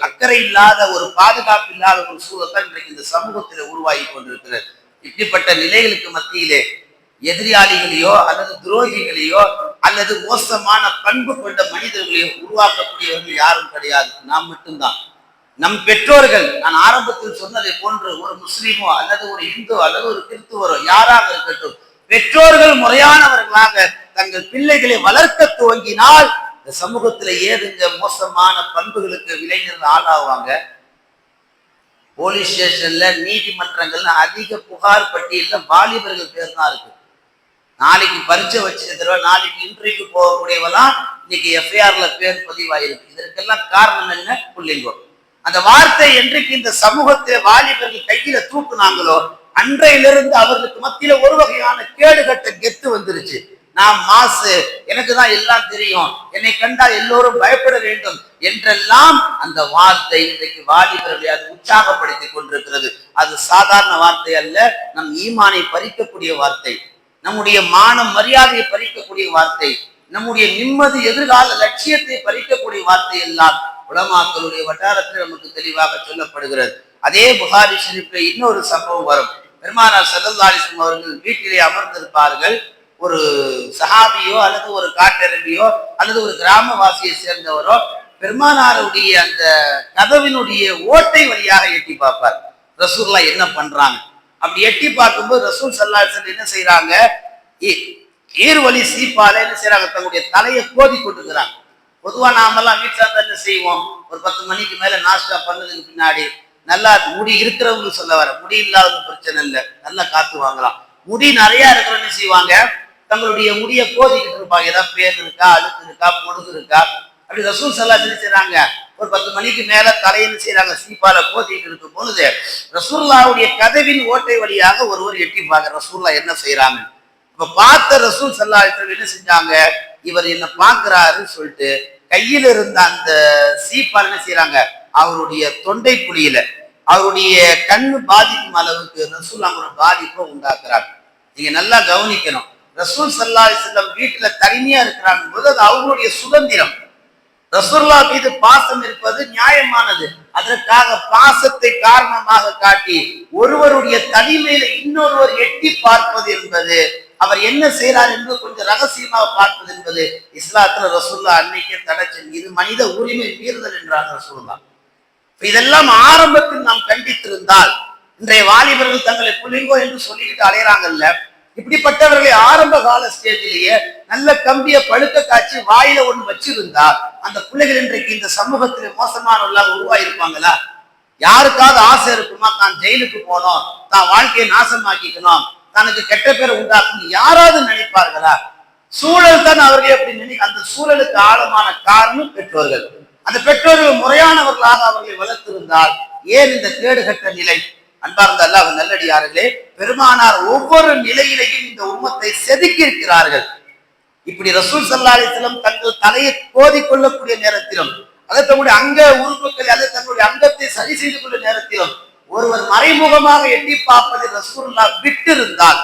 அக்கறை இல்லாத, ஒரு பாதுகாப்பு இல்லாத ஒரு சூழல் தான் இன்றைக்கு இந்த சமூகத்தில் உருவாகி கொண்டிருக்கிறது. இப்படிப்பட்ட நிலைகளுக்கு மத்தியிலே எதிராளிகளையோ அல்லது துரோகிகளையோ அல்லது மோசமான பண்பு கொண்ட மனிதர்களையோ உருவாக்கக்கூடியவர்கள் யாரும் கிடையாது, நாம் மட்டும்தான். நம் பெற்றோர்கள், நான் ஆரம்பத்தில் சொன்னதை போன்று ஒரு முஸ்லீமோ அல்லது ஒரு இந்து அல்லது ஒரு கிறிஸ்துவரோ யாராக இருக்கட்டும், பெற்றோர்கள் முறையானவர்களாக தங்கள் பிள்ளைகளை வளர்க்க துவங்கினால் இந்த சமூகத்துல ஏதுங்க மோசமான பண்புகளுக்கு இளைஞர்கள் ஆளாவாங்க. போலீஸ் ஸ்டேஷன்ல, நீதிமன்றங்கள்ல அதிக புகார் பட்டியல வாலிபர்கள் பேர் தான் இருக்கு. நாளைக்கு பரீட்சை வச்சிருக்கிறவ, நாளைக்கு இன்டர்வியூக்கு போகக்கூடியவெல்லாம் இன்னைக்கு எஃப்ஐஆர்ல பேர் பதிவாயிருக்கு. இதற்கெல்லாம் காரணம் என்ன? புள்ளிங்கோ. அந்த வார்த்தை என்றைக்கு இந்த சமூகத்தை வாலிபர்கள் கையில தூக்குனாங்களோ அன்றையிலிருந்து அவர்களுக்கு மத்தியில ஒரு வகையான கேடுகட்ட கெத்து வந்துருச்சு. நான் மாசு, எனக்கு தான் எல்லாம் தெரியும், என்னை கண்டா எல்லோரும் பயப்பட வேண்டும் என்றெல்லாம் அந்த வார்த்தை இன்றைக்கு வாலிபர்களை அது உற்சாகப்படுத்தி கொண்டிருக்கிறது. அது சாதாரண வார்த்தை அல்ல, நம் ஈமானை பறிக்கக்கூடிய வார்த்தை, நம்முடைய மானம் மரியாதையை பறிக்கக்கூடிய வார்த்தை, நம்முடைய நிம்மதி எதிர்கால லட்சியத்தை பறிக்கக்கூடிய வார்த்தை எல்லாம் உலமாக்களுடைய வட்டாரத்தில் நமக்கு தெளிவாக சொல்லப்படுகிறது. அதே புகாரி ஷரீஃபில் இன்னொரு சம்பவம் வரும். பெருமானார் ஸல்லல்லாஹு அலைஹி வஸல்லம் அவர்கள் வீட்டிலே அமர்ந்திருப்பார்கள். ஒரு சஹாபியோ அல்லது ஒரு காட்டெருமையோ அல்லது ஒரு கிராமவாசியை சேர்ந்தவரோ பெருமானாருடைய அந்த கதவினுடைய ஓட்டை வழியாக எட்டி பார்ப்பார், ரசூலுல்லாஹ் என்ன பண்றாங்க. அப்படி எட்டி பார்க்கும்போது ரசூல் ஸல்லல்லாஹு அலைஹி வஸல்லம் என்ன செய்யறாங்க, ஈர்வழி சீப்பால என்ன செய்யறாங்க, தங்களுடைய தலையை கோதி கொண்டுக்கிறாங்க. பொதுவா நாமெல்லாம் வீட்டுல இருந்தா என்ன செய்வோம், ஒரு 10 மணிக்கு மேல நாஸ்டா பண்ணதுக்கு பின்னாடி நல்லா முடி இருக்கிறவங்க சொல்ல வர, முடி இல்லாத பிரச்சனை இல்லை, நல்லா காத்து வாங்கலாம். முடி நிறைய இருக்கிறவங்க செய்வாங்க, தங்களுடைய முடியை கோதிக்கிட்டு இருப்பாங்க. ஏதாவது பேர் இருக்கா, அழுக்கு இருக்கா, பொழுது இருக்கா. அப்படி ரசூல் ஸல்லல்லாஹு அலைஹி செய்யறாங்க, ஒரு 10 மணிக்கு மேல தலையின்னு செய்யறாங்க, சீப்பால கோதிக்கிட்டு இருக்கும் பொழுது ரசூலுல்லாஹ்வுடைய கதவின் ஓட்டை வழியாக ஒருவர் எட்டி பார்க்க ரசூலுல்லாஹ் என்ன செய்யறாங்க. இப்ப பார்த்த ரசூல் ஸல்லல்லாஹு அலைஹி வஸல்லம் என்ன செஞ்சாங்க, இவர் என்ன பார்க்கிறாருன்னு சொல்லிட்டு கையில இருந்த அந்த சீப்பால் என்ன செய்யறாங்க, அவருடைய தொண்டை குழியில அவருடைய கண்ணு பாதிக்கும் அளவுக்கு ரசூலுல்லாஹ் ஒரு பாதிப்பை உண்டாக்குறாங்க. நீங்க நல்லா கவனிக்கணும், ரசூல் ஸல்லல்லாஹு அலைஹி வஸல்லம் வீட்டுல தனிமையா இருக்கிறாங்க போது அது அவங்களுடைய சுதந்திரம். ரசூலுல்லாஹ் மீது பாசம் இருப்பது நியாயமானது. அதற்காக பாசத்தை காரணமாக காட்டி ஒருவருடைய தனிமையில இன்னொருவர் எட்டி பார்ப்பது என்பது, அவர் என்ன செய்யறார் என்று கொஞ்சம் ரகசியமாக பார்ப்பது என்பது இஸ்லாத்துல ரசூலுல்லாஹ் அன்னைக்கே தடை செஞ்சு, இது மனித உரிமை மீறுதல் என்றார் ரசூலுல்லாஹ். இதெல்லாம் ஆரம்பத்தில் நாம் கண்டித்திருந்தால், இன்றைய வாலிபர்கள் தங்களை புலிங்கோ என்று சொல்லிக்கிட்டு அலையறாங்கல்ல, இப்படிப்பட்டவர்களை ஆரம்ப கால ஸ்டேஜிலேயே நல்ல கம்பிய பழுக்க காய்ச்சி வாயில ஒண்ணு வச்சிருந்தா அந்த பிள்ளைகள் இன்றைக்கு இந்த சமூகத்திலே மோசமானவர்களாக உருவாயிருப்பாங்களா? யாருக்காவது ஆசை இருக்குமா, தான் ஜெயிலுக்கு போனோம், தான் வாழ்க்கையை நாசமாக்கிக்கணும், தனக்கு கெட்ட பேரை உண்டாக்கணும் யாராவது நினைப்பார்களா? சூழல் தான் அவர்கள் எப்படி நினைக்க. அந்த சூழலுக்கு ஆழமான காரணம் பெற்றோர்கள். அந்த பெற்றோர்கள் முறையானவர்களாக அவர்களை வளர்த்திருந்தால் ஏன் இந்த கேடுகட்ட நிலை? அன்பார்ந்த அல்லாஹ் நல்லடியார்களே, பெருமானார் ஒவ்வொரு நிலையிலையும் இந்த உம்மத்தை செதுக்கி இருக்கிறார்கள். இப்படி ரசூல் ஸல்லல்லாஹு அலைஹி வஸல்லம் தங்கள் தலையை கோதிக் கொள்ளக்கூடிய நேரத்திலும், அதை தங்களுடைய அங்க உறுப்புகளை அல்லது தங்களுடைய அங்கத்தை சரி செய்து கொள்ள நேரத்திலும் ஒருவர் மறைமுகமாக எட்டி பார்ப்பதை ரசூலுல்லாஹ் விட்டு இருந்தால்,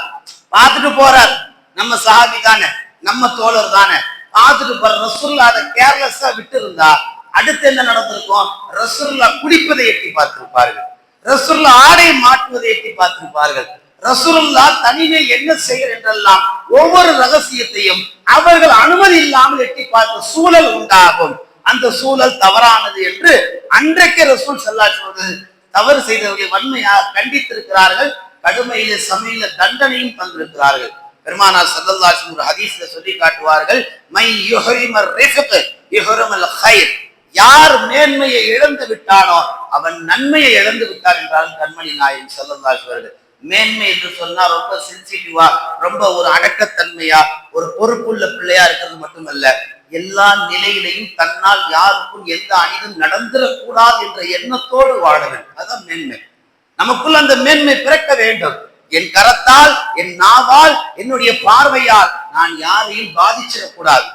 பார்த்துட்டு போறார், நம்ம சஹாபி தானே, நம்ம தோழர் தானே, பார்த்துட்டு ரசூலுல்லாஹ் அதை கேர்லெஸ்ஸா விட்டு இருந்தா அடுத்து என்ன நடந்திருக்கும்? ரசூலுல்லாஹ் குடிப்பதை எட்டி பார்த்திருப்பார்கள், ரசூலுல்லாஹ் ஆடை மாற்றுவதை எட்டி பார்த்திருப்பார்கள், ரசூலுல்லாஹ் தனிமை என்ன செய்கிறார் என்றெல்லாம் ஒவ்வொரு ரகசியத்தையும் அவர்கள் அனுமதி இல்லாமல் எட்டி பார்த்த சூழல் உண்டாகும். அந்த சூழல் தவறானது என்று அன்றைக்கு ரசூல் ஸல்லல்லாஹு அலைஹி வஸல்லம் தவறு செய்தவர்களை வன்மையாக கண்டித்திருக்கிறார்கள். கடுமையிலே சமையல தண்டனையும் தந்திருக்கிறார்கள். பெருமானார் ஸல்லல்லாஹு அலைஹி வஸல்லம் ஒரு ஹதீஸ்ல சொல்லி காட்டுவார்கள், மை யுஹரிமர் ரிஃப்க் யுஹரிமல் கைர். யார் மேன்மையை இழந்து விட்டானோ அவன் நன்மையை இழந்து விட்டான் என்றால் கண்மணி நாயகம் ஸல்லல்லாஹு அலைஹி வஸல்லம். மேன்மை என்று சொன்னா ரொம்ப சென்சிட்டிவா, ரொம்ப ஒரு அடக்கத்தன்மையா, ஒரு பொறுப்புள்ள பிள்ளையா இருக்கிறது மட்டுமல்ல, எல்லா நிலையிலையும் தன்னால் யாருக்கும் எந்த அநீதியும் நடந்துடக்கூடாது என்ற எண்ணத்தோடு வாழ வேண்டும். அதான் மேன்மை. நமக்குள்ள அந்த மேன்மை பிறக்க வேண்டும். என் கரத்தால், என் நாவால், என்னுடைய பார்வையால் நான் யாரையும் பாதிச்சிடக்கூடாது.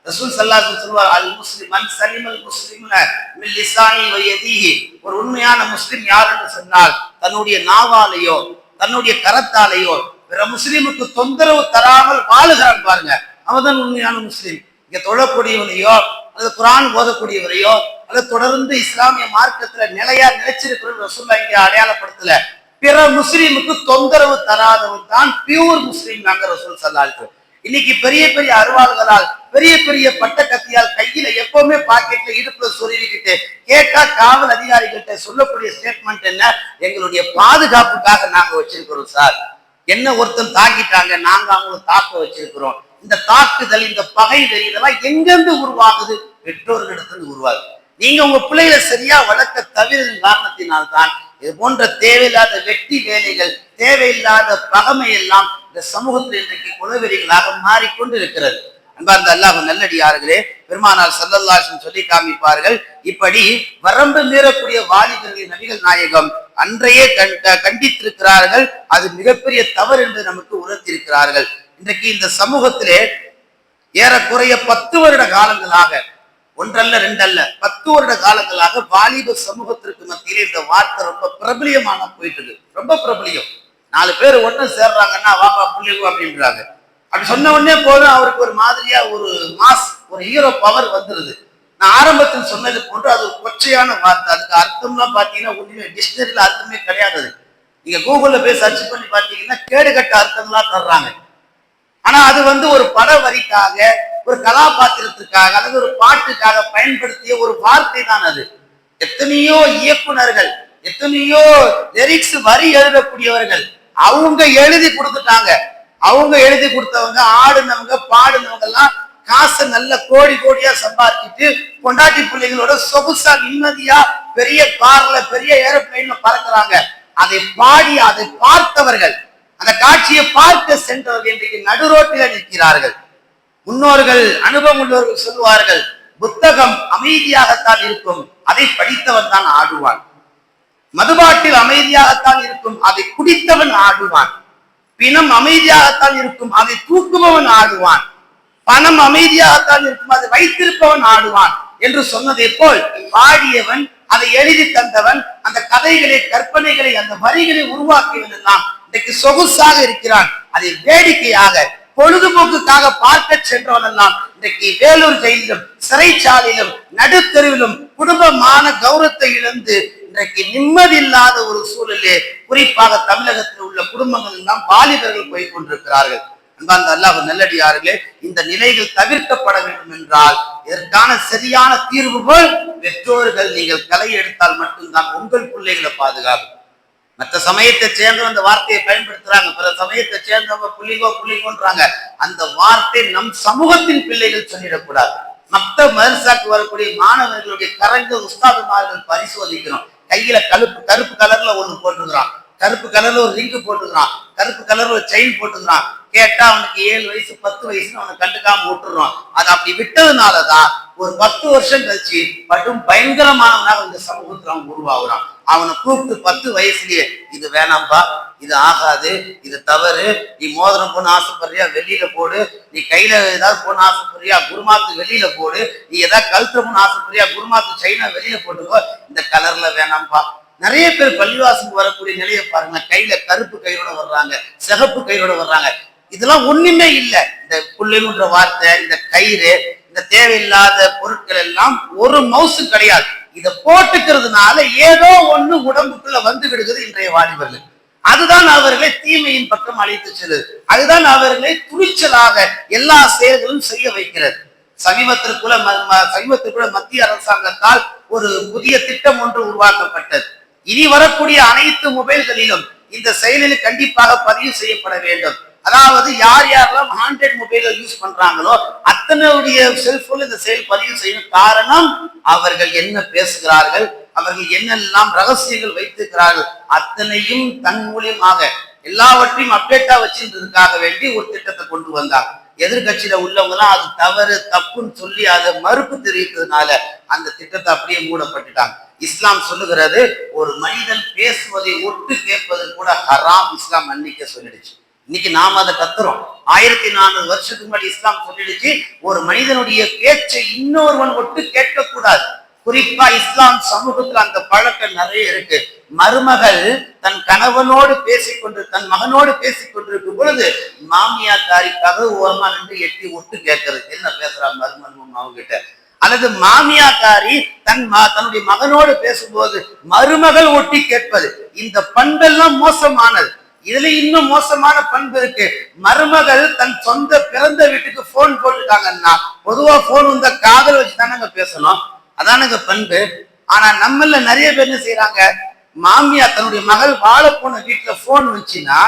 ரசூல் ஸல்லல்லாஹு அலைஹி வஸல்லம் சொல்வார், அல் முஸ்லிம் மன் சலிமல் முஸ்லிமுன மின் லிசானி வ யதிஹி. ஒரு உண்மையான முஸ்லிம் யார் என்று சொன்னால் தன்னுடைய நாவாலேயோ தன்னுடைய கரத்தாலேயோ பிற முஸ்லிமுக்கு தொந்தரவு தராமல் வாழுகிறான் பாருங்க, அவன்தான் உண்மையான முஸ்லிம். இங்க தொழக்கூடியவனையோ அல்லது குர்ஆன் ஓதக்கூடியவரையோ அல்லது தொடர்ந்து இஸ்லாமிய மார்க்கத்துல நிலையா நிலைச்சிருக்கிற ரசூலுல்லாஹ் இங்க அடையாளப்படுத்தல. பிற முஸ்லிமுக்கு தொந்தரவு தராதவன் தான் பியூர் முஸ்லிம் நாங்க ரசூல் ஸல்லல்லாஹு அலைஹி வஸல்லம். இன்னைக்கு பெரிய பெரிய அருவாள்களால் பெரிய பெரிய பட்ட கத்தியால் கையில எப்பவுமே பாக்கெட்ல இடுப்புல சொருவிக்கிட்டு கேட்டா காவல் அதிகாரிகள்கிட்ட சொல்லக்கூடிய ஸ்டேட்மெண்ட் என்ன? எங்களுடைய பாதுகாப்புக்காக நாங்க வச்சிருக்கிறோம் சார். என்ன ஒருத்தன் தாக்கிட்டாங்க, நாங்க அவங்களை தாக்க வச்சிருக்கிறோம். இந்த தாக்குதல், இந்த பகை வெறி இதெல்லாம் எங்கிருந்து உருவாகுது? பெற்றோர்களிடத்துல உருவாகுது. நீங்க உங்க பிள்ளைகளை சரியா வளர்க்க தவிர காரணத்தினால்தான் இது போன்ற தேவையில்லாத வெட்டி வேலைகள், தேவையில்லாத பகமை எல்லாம் இந்த சமூகத்தில் இன்றைக்கு குலவெறிகளாக மாறிக்கொண்டு இருக்கிறது. அன்பார்ந்த அல்லாஹ் நல்லடியார்களே, பெருமானார் ஸல்லல்லாஹு அலைஹி வஸல்லம் சொல்லி காமிப்பார்கள், இப்படி வரம்பு மீறக்கூடிய வாலிபர்களை நபிகள் நாயகம் அன்றையே கண்டித்திருக்கிறார்கள். அது மிகப்பெரிய தவறு என்று நமக்கு உணர்த்தியிருக்கிறார்கள். இன்றைக்கு இந்த சமூகத்திலே ஏறக்குறைய 10 வருட காலங்களாக, ஒன்றல்ல ரெண்டல்ல 10 வருட காலங்களாக வாலிப சமூகத்திற்கு மத்தியிலே இந்த வார்த்தை ரொம்ப பிரபலியமான போயிட்டு இருக்கு. ரொம்ப பிரபலியம். 4 பேர் ஒண்ணு சேர்றாங்கன்னா வாப்பா புள்ளிவு அப்படின்றாங்க. அப்படி சொன்ன உடனே போதும் அவருக்கு ஒரு மாதிரியா ஒரு மாஸ், ஒரு ஹீரோ பவர் வந்துருது. நான் ஆரம்பத்தில் சொன்னது போன்று அது ஒரு கொச்சையான வார்த்தை. அதுக்கு அர்த்தம்லாம் பாத்தீங்கன்னா ஒண்ணுமே டிக்ஷனரியில அர்த்தமே கிடையாது. நீங்க கூகுள்ல போய் சர்ச் பண்ணி பாத்தீங்கன்னா கேடுகட்ட அர்த்தங்களா தர்றாங்க. ஆனா அது ஒரு பட வரிக்காக, ஒரு கதாபாத்திரத்திற்காக அல்லது ஒரு பாட்டுக்காக பயன்படுத்திய ஒரு வார்த்தை தான் அது. எத்தனையோ இயக்குனர்கள், எத்தனையோ லிரிக்ஸ் வரி எழுதக்கூடியவர்கள் அவங்க எழுதி கொடுத்துட்டாங்க. அவங்க எழுதி கொடுத்தவங்க, ஆடுனவங்க பாடுனவங்க எல்லாம் காசை நல்ல கோடி கோடியா சம்பாதிச்சுட்டு பொண்டாட்டி பிள்ளைங்களோட சொகுசா நிம்மதியா பெரிய கார்ல பெரிய ஏரோப்ளைன்ல பறக்குறாங்க. அதை பாடி அதை பார்த்தவர்கள், அந்த காட்சியை பார்க்க சென்றவர்கள் இன்றைக்கு நடுரோட்டில நிற்கிறார்கள். முன்னோர்கள், அனுபவம் உள்ளவர்கள் சொல்லுவார்கள், புத்தகம் அமைதியாகத்தான் இருக்கும், அதை படித்தவன் தான் ஆடுவான். மதுபாட்டில் அமைதியாகத்தான் இருக்கும், அதை குடித்தவன் ஆடுவான். பிணம் அமைதியாகத்தான் இருக்கும், அதை தூக்குபவன் ஆடுவான். பணம் அமைதியாகத்தான் இருக்கும், அதை வைத்திருப்பவன் ஆடுவான் என்று சொன்னதை போல் பாடியவன், அதை எழுதி தந்தவன், அந்த கதைகளை, கற்பனைகளை, அந்த வரிகளை உருவாக்கியவன் எல்லாம் இன்றைக்கு சொகுசாக இருக்கிறான். அதை வேடிக்கையாக பொழுதுபோக்குக்காக பார்க்க சென்றவன் எல்லாம் இன்றைக்கு வேலூர் ஜெயிலும் சிறைச்சாலையிலும் நடுத்தெருவிலும் குடும்பமான கௌரவத்தை இழந்து இன்றைக்கு நிம்மதி இல்லாத ஒரு சூழலே குறிப்பாக தமிழகத்தில் உள்ள குடும்பங்கள் எல்லாம் வாலிபர்கள் போய் கொண்டிருக்கிறார்கள். அன்பார்ந்த அல்லாஹ் நல்லடியார்களே, இந்த நிலைகள் தவிர்க்கப்பட வேண்டும் என்றால் இதற்கான சரியான தீர்வுகள் பெற்றோர்கள் நீங்கள் களை எடுத்தால் மட்டும்தான் உங்கள் பிள்ளைகளை பாதுகாக்கும். மற்ற சமயத்தை சேர்ந்தவங்க அந்த வார்த்தையை பயன்படுத்துறாங்க, பிற சமயத்தை சேர்ந்தவங்க புள்ளிங்கோ புள்ளிங்கோன்றாங்க. அந்த வார்த்தை நம் சமூகத்தின் பிள்ளைகள் சொல்லிடக்கூடாது. மற்ற மதரசாக்கு வரக்கூடிய மாணவர்களுடைய கரங்க உஸ்தாதுமார்கள் பரிசோதிக்கணும். கையில கருப்பு கலர்ல ஒண்ணு போட்டுக்கிறான், கருப்பு கலர்ல ஒரு ரிங்கு போட்டுக்கிறான், கருப்பு கலர்ல ஒரு செயின் போட்டுக்கிறான். கேட்டா அவனுக்கு 7 வயசு 10 வயசுன்னு அவனை கண்டுக்காம விட்டுறோம். அது அப்படி விட்டதுனாலதான் ஒரு 10 வருஷம் கழிச்சு மட்டும் பயங்கரமானவனாக இந்த சமூகத்துல அவன் உருவாகுறான். அவனை கூப்பிட்டு 10 வயசுலயே இது வேணாம்பா, இது ஆகாது, இது தவறு, நீ மோதிரம் போன ஆசைப்படுறியா வெளியில போடு, நீ கையில ஏதாவது போன ஆசைப்படுறியா குருமாத்து வெளியில போடு, நீ ஏதாவது கழுத்துல போன ஆசைப்படுறியா குருமாத்து சைனா வெளியில போட்டுக்கோ, இந்த கலர்ல வேணாம்பா. நிறைய பேர் பள்ளிவாசலுக்கு வரக்கூடிய நிலையை பாருங்க, கையில கருப்பு கையோட வர்றாங்க, சிகப்பு கையோட வர்றாங்க. இதெல்லாம் ஒண்ணுமே இல்லை. இந்த புல்லுன்ற வார்த்தை, இந்த கயிறு, இந்த தேவையில்லாத பொருட்கள் எல்லாம் ஒரு மவுசும் கிடையாது. இதை போட்டுக்கிறதுனால ஏதோ ஒண்ணு உடம்புக்குள்ள வந்து விடுகிறது இன்றைய வாலிபர்கள். அதுதான் அவர்களை தீமையின் பக்கம் அழைத்து செல்லுது. அதுதான் அவர்களை துணிச்சலாக எல்லா செயல்களும் செய்ய வைக்கிறது. சமீபத்திற்குள்ள மத்திய அரசாங்கத்தால் ஒரு புதிய திட்டம் ஒன்று உருவாக்கப்பட்டது. இனி வரக்கூடிய அனைத்து மொபைல்களிலும் இந்த செயலில் கண்டிப்பாக பதிவு செய்யப்பட வேண்டும். அதாவது யார் யாரெல்லாம் ஆண்ட்ராய்டு மொபைலை யூஸ் பண்றாங்களோ அத்தனையுடைய செல்போன் இந்த செயல் பதிவு செய்யும். காரணம், அவர்கள் என்ன பேசுகிறார்கள், அவர்கள் என்னெல்லாம் ரகசியங்கள் வைத்திருக்கிறார்கள், அத்தனையும் தன் மூலியமாக எல்லாவற்றையும் அப்டேட்டா வச்சுன்றதுக்காக வேண்டி ஒரு திட்டத்தை கொண்டு வந்தாங்க. எதிர்கட்சியில உள்ளவங்க எல்லாம் அது தவறு தப்புன்னு சொல்லி அதை மறுப்பு தெரிவித்ததுனால அந்த திட்டத்தை அப்படியே மூடப்பட்டுட்டாங்க. இஸ்லாம் சொல்லுகிறது, ஒரு மனிதன் பேசுவதை ஒட்டு கேட்பது கூட ஹராம். இஸ்லாம் அன்னைக்கே சொல்லிடுச்சு. இன்னைக்கு நாம அதை கத்துறோம். 1400 வருஷத்துக்கு முன்னாடி இஸ்லாம் சொல்லிடுச்சு, ஒரு மனிதனுடைய பேச்சை இன்னொருவன் ஒட்டு கேட்க கூடாது. குறிப்பா இஸ்லாம் சமூகத்துல அந்த பழக்கம் நிறைய இருக்கு. மருமகள் தன் கணவனோடு பேசிக்கொண்டு தன் மகனோடு பேசிக்கொண்டிருக்கும் பொழுது மாமியாக்காரிக்காக ஓரமா நின்று எட்டி ஒட்டு கேட்கறது, என்ன பேசுறா மருமகன் அவங்க கிட்ட. அல்லது மாமியாக்காரி தன்னுடைய மகனோடு பேசும்போது மருமகள் ஒட்டி கேட்பது. இந்த பண்பெல்லாம் மோசமானது. இதுல இன்னும் மோசமான பண்பு இருக்கு. மருமகள் தன் சொந்த பிறந்த வீட்டுக்கு போன் போட்டுட்டாங்கன்னா பொதுவா போன் வந்த காதல் வச்சுதானங்க பேசணும், அதானங்க பண்பு. ஆனா நம்மள நிறைய பேர் என்ன செய்யறாங்க, மாமியா தன்னுடைய மகள் வாழ போன வீட்டுல போன் வச்சுன்னா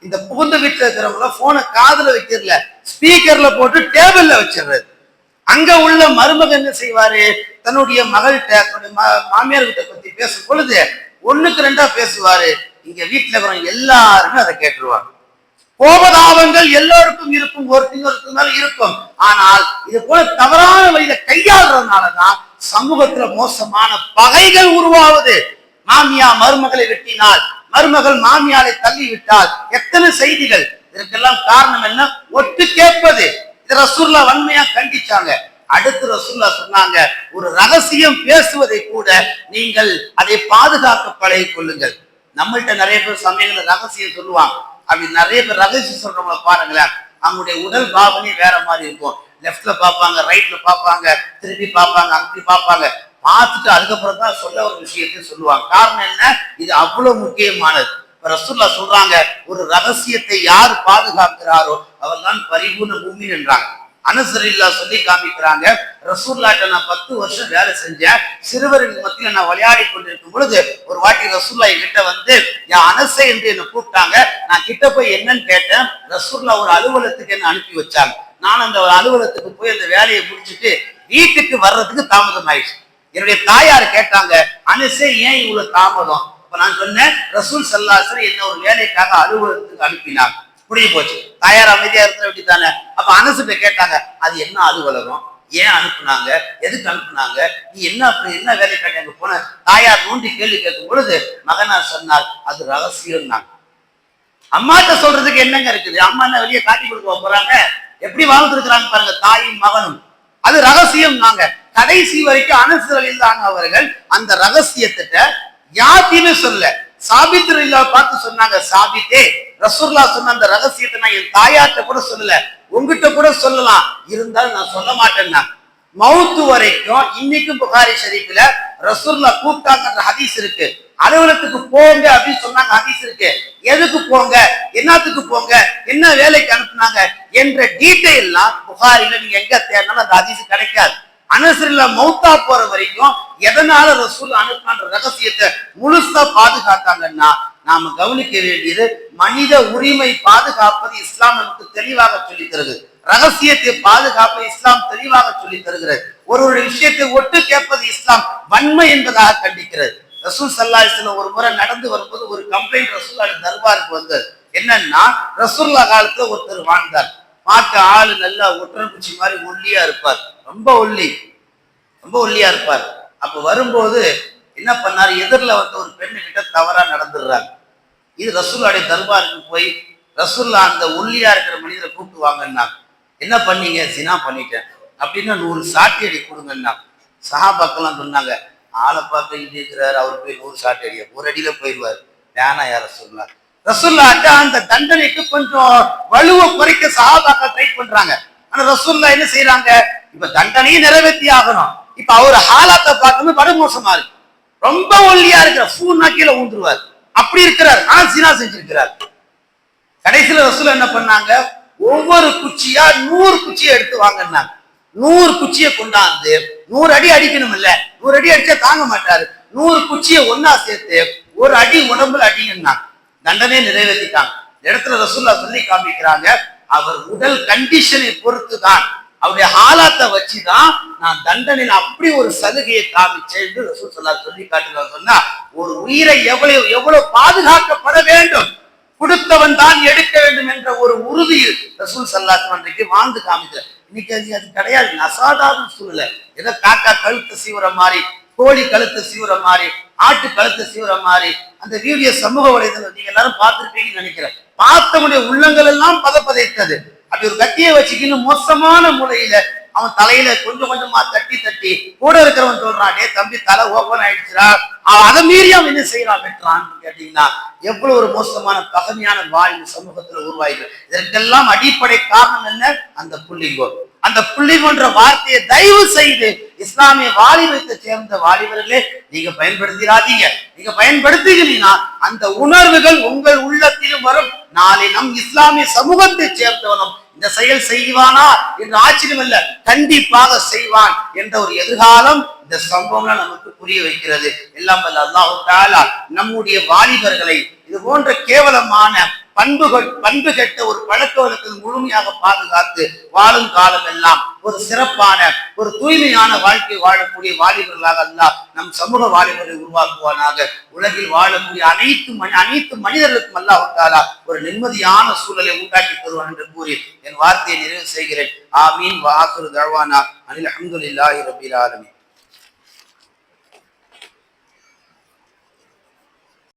இந்த புகுந்த வீட்டுல இருக்கிறவங்க போனை காதுல வைக்கிறதுல ஸ்பீக்கர்ல போட்டு டேபிள்ல வச்சிடுறது. அங்க உள்ள மருமகன் என்ன செய்வாரு, தன்னுடைய மகள்கிட்ட தன்னுடைய மாமியார் கிட்ட பத்தி பேசும் பொழுது 1க்கு 2 பேசுவாரு. இங்க வீட்டுல இருக்கிறவங்க எல்லாருமே அதை கேட்டுருவாங்க. கோபதாபங்கள் எல்லோருக்கும் இருக்கும், ஒருத்தருக்கு மேல இருக்கும். ஆனால் இது போல தவறான வழியில கையாளுறதுனாலதான் சமூகத்துல மோசமான பகைகள் உருவாவது. மாமியா மருமகளை வெட்டினால், மருமகள் மாமியாரை தள்ளிவிட்டால் எத்தனை செய்திகள். இதற்கெல்லாம் காரணம் என்ன, ஒட்டு கேட்பது. இது ரசூலுல்லாஹ் வன்மையா கண்டிச்சாங்க. அடுத்து ரசூலுல்லாஹ் சொன்னாங்க, ஒரு ரகசியம் பேசுவதை கூட நீங்கள் அதை பாதுகாக்க பழகிக் கொள்ளுங்கள். நம்மள்கிட்ட நிறைய பேர் சமயங்கள்ல ரகசியம் சொல்லுவாங்க. அப்படி நிறைய பேர் ரகசியம் சொல்றவங்கள பாருங்களேன், அவங்களுடைய உடல் பாவனை வேற மாதிரி இருக்கும். லெப்ட்ல பார்ப்பாங்க, ரைட்ல பார்ப்பாங்க, திருப்பி பார்ப்பாங்க, அப்படி பார்ப்பாங்க. பார்த்துட்டு அதுக்கப்புறம் தான் சொல்ல ஒரு விஷயத்தையும் சொல்லுவாங்க. காரணம் என்ன, இது அவ்வளவு முக்கியமானது. ரசூலுல்லாஹ் சொல்றாங்க, ஒரு ரகசியத்தை யார் பாதுகாக்கிறாரோ அவர் தான் பரிபூர்ண முஃமின் என்றாங்க. அனஸ் ரலியல்லாஹு சொல்லி காமிக்கிறாங்க, ரசூலுல்லாஹ்ட்ட நான் 10 வருஷம் வேலை செஞ்சேன். சிறுவர்கள் மத்தியில நான் விளையாடி கொண்டிருக்கும் பொழுது ஒரு வாட்டி ரசூலுல்லாஹ் என்கிட்ட வந்து யா அனஸே என்று என்னை கூப்பிட்டாங்க. நான் கிட்ட போய் என்னன்னு கேட்டேன். ரசூலுல்லாஹ் ஒரு அலுவலகத்துக்கு என்ன அனுப்பி வச்சாங்க. நான் அந்த அலுவலகத்துக்கு போய் அந்த வேலையை முடிச்சுட்டு வீட்டுக்கு வர்றதுக்கு தாமதம் ஆயிடுச்சு. என்னுடைய தாயார் கேட்டாங்க, அனஸே ஏன் இவ்வளவு தாமதம்? அப்ப நான் சொன்னேன், ரசூல் ஸல்லல்லாஹு அலைஹி வஸல்லம் என்ன ஒரு வேலைக்காக அலுவலகத்துக்கு அனுப்பினாங்க. புரிஞ்சு போச்சு. தாயார் அமைதியா இருக்கிற வேண்டி தானே. அப்ப அனசுட்ட கேட்டாங்க, அது என்ன அலுவலகம், ஏன் அனுப்புனாங்க, எதுக்கு அனுப்புனாங்க, நீ என்ன அப்படி என்ன வேலைக்காண்டி அங்க போன? தாயார் நோண்டி கேள்வி கேட்கும் பொழுது மகனார் சொன்னார், அது ரகசியம் தான். அம்மாட்ட சொல்றதுக்கு என்னங்க இருக்குது, அம்மா என்ன வெளியே காட்டி கொடுக்க போறாங்க, எப்படி வாழ்ந்துருக்கிறாங்க பாருங்க தாயும் மகனும். அது ரகசியம். நாங்க கடைசி வரைக்கும் அனஸ் ரலியல்லாஹு அவர்கள் அந்த ரகசியத்திட்ட யார்த்தையுமே சொல்ல. சாபித் ரலியல்லாஹு பார்த்து சொன்னாங்க, சாபித்தே, ரசூலுல்லாஹ் சொன்ன அந்த ரகசியத்தை நான் என் தாயார்ட்ட கூட சொல்லல, உங்ககிட்ட கூட சொல்லலாம், இருந்தாலும் நான் சொல்ல மாட்டேன்னா. மவுத்து வரைக்கும் இன்னைக்கும் புகாரி ஷரீஃப்ல ரசூலுல்லாஹ் கூப்பிட்டாங்கன்ற ஹதீஸ் இருக்கு. அலுவலகத்துக்கு போங்க அப்படின்னு சொன்னாங்க, ஹதீஸ் இருக்கு. எதுக்கு போங்க, என்னத்துக்கு போங்க, என்ன வேலைக்கு அனுப்புனாங்க என்ற டீட்டெயில்லாம் புகாரில நீங்க எங்க தேடினாலும் அந்த ஹதீஸ் கிடைக்காது. அனஸ் ரலியல்லாஹு மௌத்தா போற வரைக்கும் எதனால ரசூல் அனுப்புன ரகசியத்தை முழுசா பாதுகாத்தாங்கன்னா நாம கவனிக்க வேண்டியது, மனித உரிமை பாதுகாப்பது இஸ்லாம் நமக்கு தெளிவாக சொல்லி தருகிறது. ரகசியத்தை பாதுகாப்பது இஸ்லாம் தெளிவாக சொல்லி தருகிறது. ஒரு விஷயத்தை ஒட்டு கேட்பது இஸ்லாம் வன்மை என்பதாக கண்டிக்கிறது. ரசூல் ஸல்லல்லாஹு அலைஹி வஸல்லம் ஒரு முறை நடந்து வரும்போது ஒரு கம்ப்ளைண்ட் ரசூலுல்லாஹ் தர்பாருக்கு வந்தது. என்னன்னா, ரசூலுல்லாஹ் காலத்துல ஒருத்தர் வாழ்ந்தார். பார்க்க ஆளு நல்லா ஒற்றன்பூச்சி மாதிரி ஒல்லியா இருப்பார், ரொம்ப ஒல்லியா இருப்பார். அப்ப வரும்போது என்ன பண்ணாரு, எதிரில் வந்து ஒரு பெண்ணு கிட்ட தவறா நடந்துடுறாங்க. இது ரசூலுல்லாஹ்வுடைய தர்பாருக்கு போய் ரசூலுல்லாஹ் அந்த ஒல்லியா இருக்கிற மனிதரை கூப்பிட்டு வாங்கன்னா, என்ன பண்ணீங்க, ஜினா பண்ணிட்டேன் அப்படின்னா 100 சாட்டி அடி கொடுங்கன்னா. சஹாபாக்கெல்லாம் சொன்னாங்க, ஆளை பார்க்க இங்க இருக்கிறாரு, அவர் போய் 100 சாட்டி அடியா, ஒரு அடியில போயிடுவார், வேணா யார சொல்லலாம். ரசூலுல்லாஹ்ட்ட அந்த தண்டனைக்கு கொஞ்சம் வலுவை குறைக்க சஹாபாக்கள் ட்ரை பண்றாங்க. ஆனா ரசூலுல்லாஹ் என்ன செய்யறாங்க, இப்ப தண்டனையை நிறைவேற்றி ஆகணும். இப்ப அவர் ஹாலாத்தை பார்க்கணும் படு மோசமா இருக்கு, ரொம்ப ஒல்லியா இருக்கிறார், சூனா கீழே ஊந்துருவார், அப்படி இருக்கிறார், ஜினா செஞ்சிருக்கிறார். கடைசியில ரசூல் என்ன பண்ணாங்க, ஒவ்வொரு குச்சியா 100 குச்சியை எடுத்து வாங்கினாங்க. 100 குச்சியை கொண்டாந்து 100 அடி அடிக்கணும் இல்ல, 100 அடி அடிச்சா தாங்க மாட்டாரு, 100 குச்சியை ஒன்னா சேர்த்து ஒரு அடி உடம்புல அடிங்கன்னாங்க. தண்டனையை நிறைவேற்றிட்டாங்க. இடத்துல ரசூலுல்லாஹ் சொல்லி காமிக்கிறாங்க, அவர் உடல் கண்டிஷனை பொறுத்து தான், அவருடைய ஹாலாத்தை வச்சுதான் நான் தண்டனையில் அப்படி ஒரு சலுகையை காமிச்சேன் என்று ரசூல் ஸல்லல்லாஹு சொல்லி காட்டுகிறார். சொன்னா ஒரு உயிரை எவ்வளவு எவ்வளவு பாதுகாக்கப்பட வேண்டும், கொடுத்தவன் தான் எடுக்க வேண்டும் என்ற ஒரு உறுதியில் ரசூல் ஸல்லல்லாஹு அன்றைக்கு வாழ்ந்து காமிக்கிறார். இன்னைக்கு அது கிடையாது, அசாதாரண சூழ்நிலை. ஏதோ காக்கா கழுத்து சீவுற மாதிரி, கோழி கழுத்து சீவுற மாதிரி, ஆட்டு கழுத்து சீவுற மாதிரி அந்த வீடியோ சமூக வலைதளம் நீங்க எல்லாரும் பார்த்திருப்பீங்கன்னு நினைக்கிறேன். பார்த்தவனுடைய உள்ளங்கள் எல்லாம் பதப்பதைத்தது. அப்படி ஒரு கத்தியை வச்சுக்கின்னு மோசமான முறையில அவன் தலையில கொஞ்சம் கொஞ்சமா தட்டி தட்டி கூட இருக்கிறவன் சொல்றான், டே தம்பி தலை ஓபன் ஆயிடுச்சுரா, அவன் அதை மீறி அவன் என்ன செய்யறான் வெட்டுறான்னு கேட்டீங்கன்னா எவ்வளவு ஒரு மோசமான பகமையான வாழ்வு சமூகத்துல உருவாயிருக்கு. இதற்கெல்லாம் அடிப்படை காரணம் என்ன, அந்த புள்ளிங்கோ. அந்த புள்ளிங்கோன்ற வார்த்தையை தயவு செய்து இஸ்லாமிய வாலிபத்தை சேர்ந்த வாலிபர்களே நீங்க பயன்படுத்திடாதீங்க. நீங்க பயன்படுத்தினீங்கன்னா அந்த உணர்வுகள் உங்கள் உள்ளத்திலும் வரும். நாளை நம் இஸ்லாமிய சமூகத்தை சேர்ந்தவனும் இந்த செயல் செய்வானா என்று ஆச்சரியம் அல்ல, கண்டிப்பாக செய்வான் என்ற ஒரு எதிர்காலம் இந்த சம்பவம்ல நமக்கு புரிய வைக்கிறது. எல்லாம் வல்ல அல்லாஹ் தஆலா நம்முடைய வாலிபர்களை இது போன்ற கேவலமான பண்பு கெட்ட ஒரு பழக்க வழக்கத்தில் முழுமையாக பாதுகாத்து வாழும் காலம் எல்லாம் ஒரு சிறப்பான ஒரு தூய்மையான வாழ்க்கை வாழக்கூடிய வாலிபர்களாக அல்லாஹ் நம் சமூக வாலிபர்களை உருவாக்குவானாக. உலகில் வாழக்கூடிய அனைத்து மனிதர்களுக்கும் அல்லாஹ் தஆலா ஒரு நிம்மதியான சூழலை உண்டாக்கி தருவான் என்று கூறி என் வார்த்தையை நிறைவு செய்கிறேன். ஆமீன். வ ஆகிரு தஅவானா அனில் ஹம்துலில்லாஹி ரப்பில் ஆலமீன்.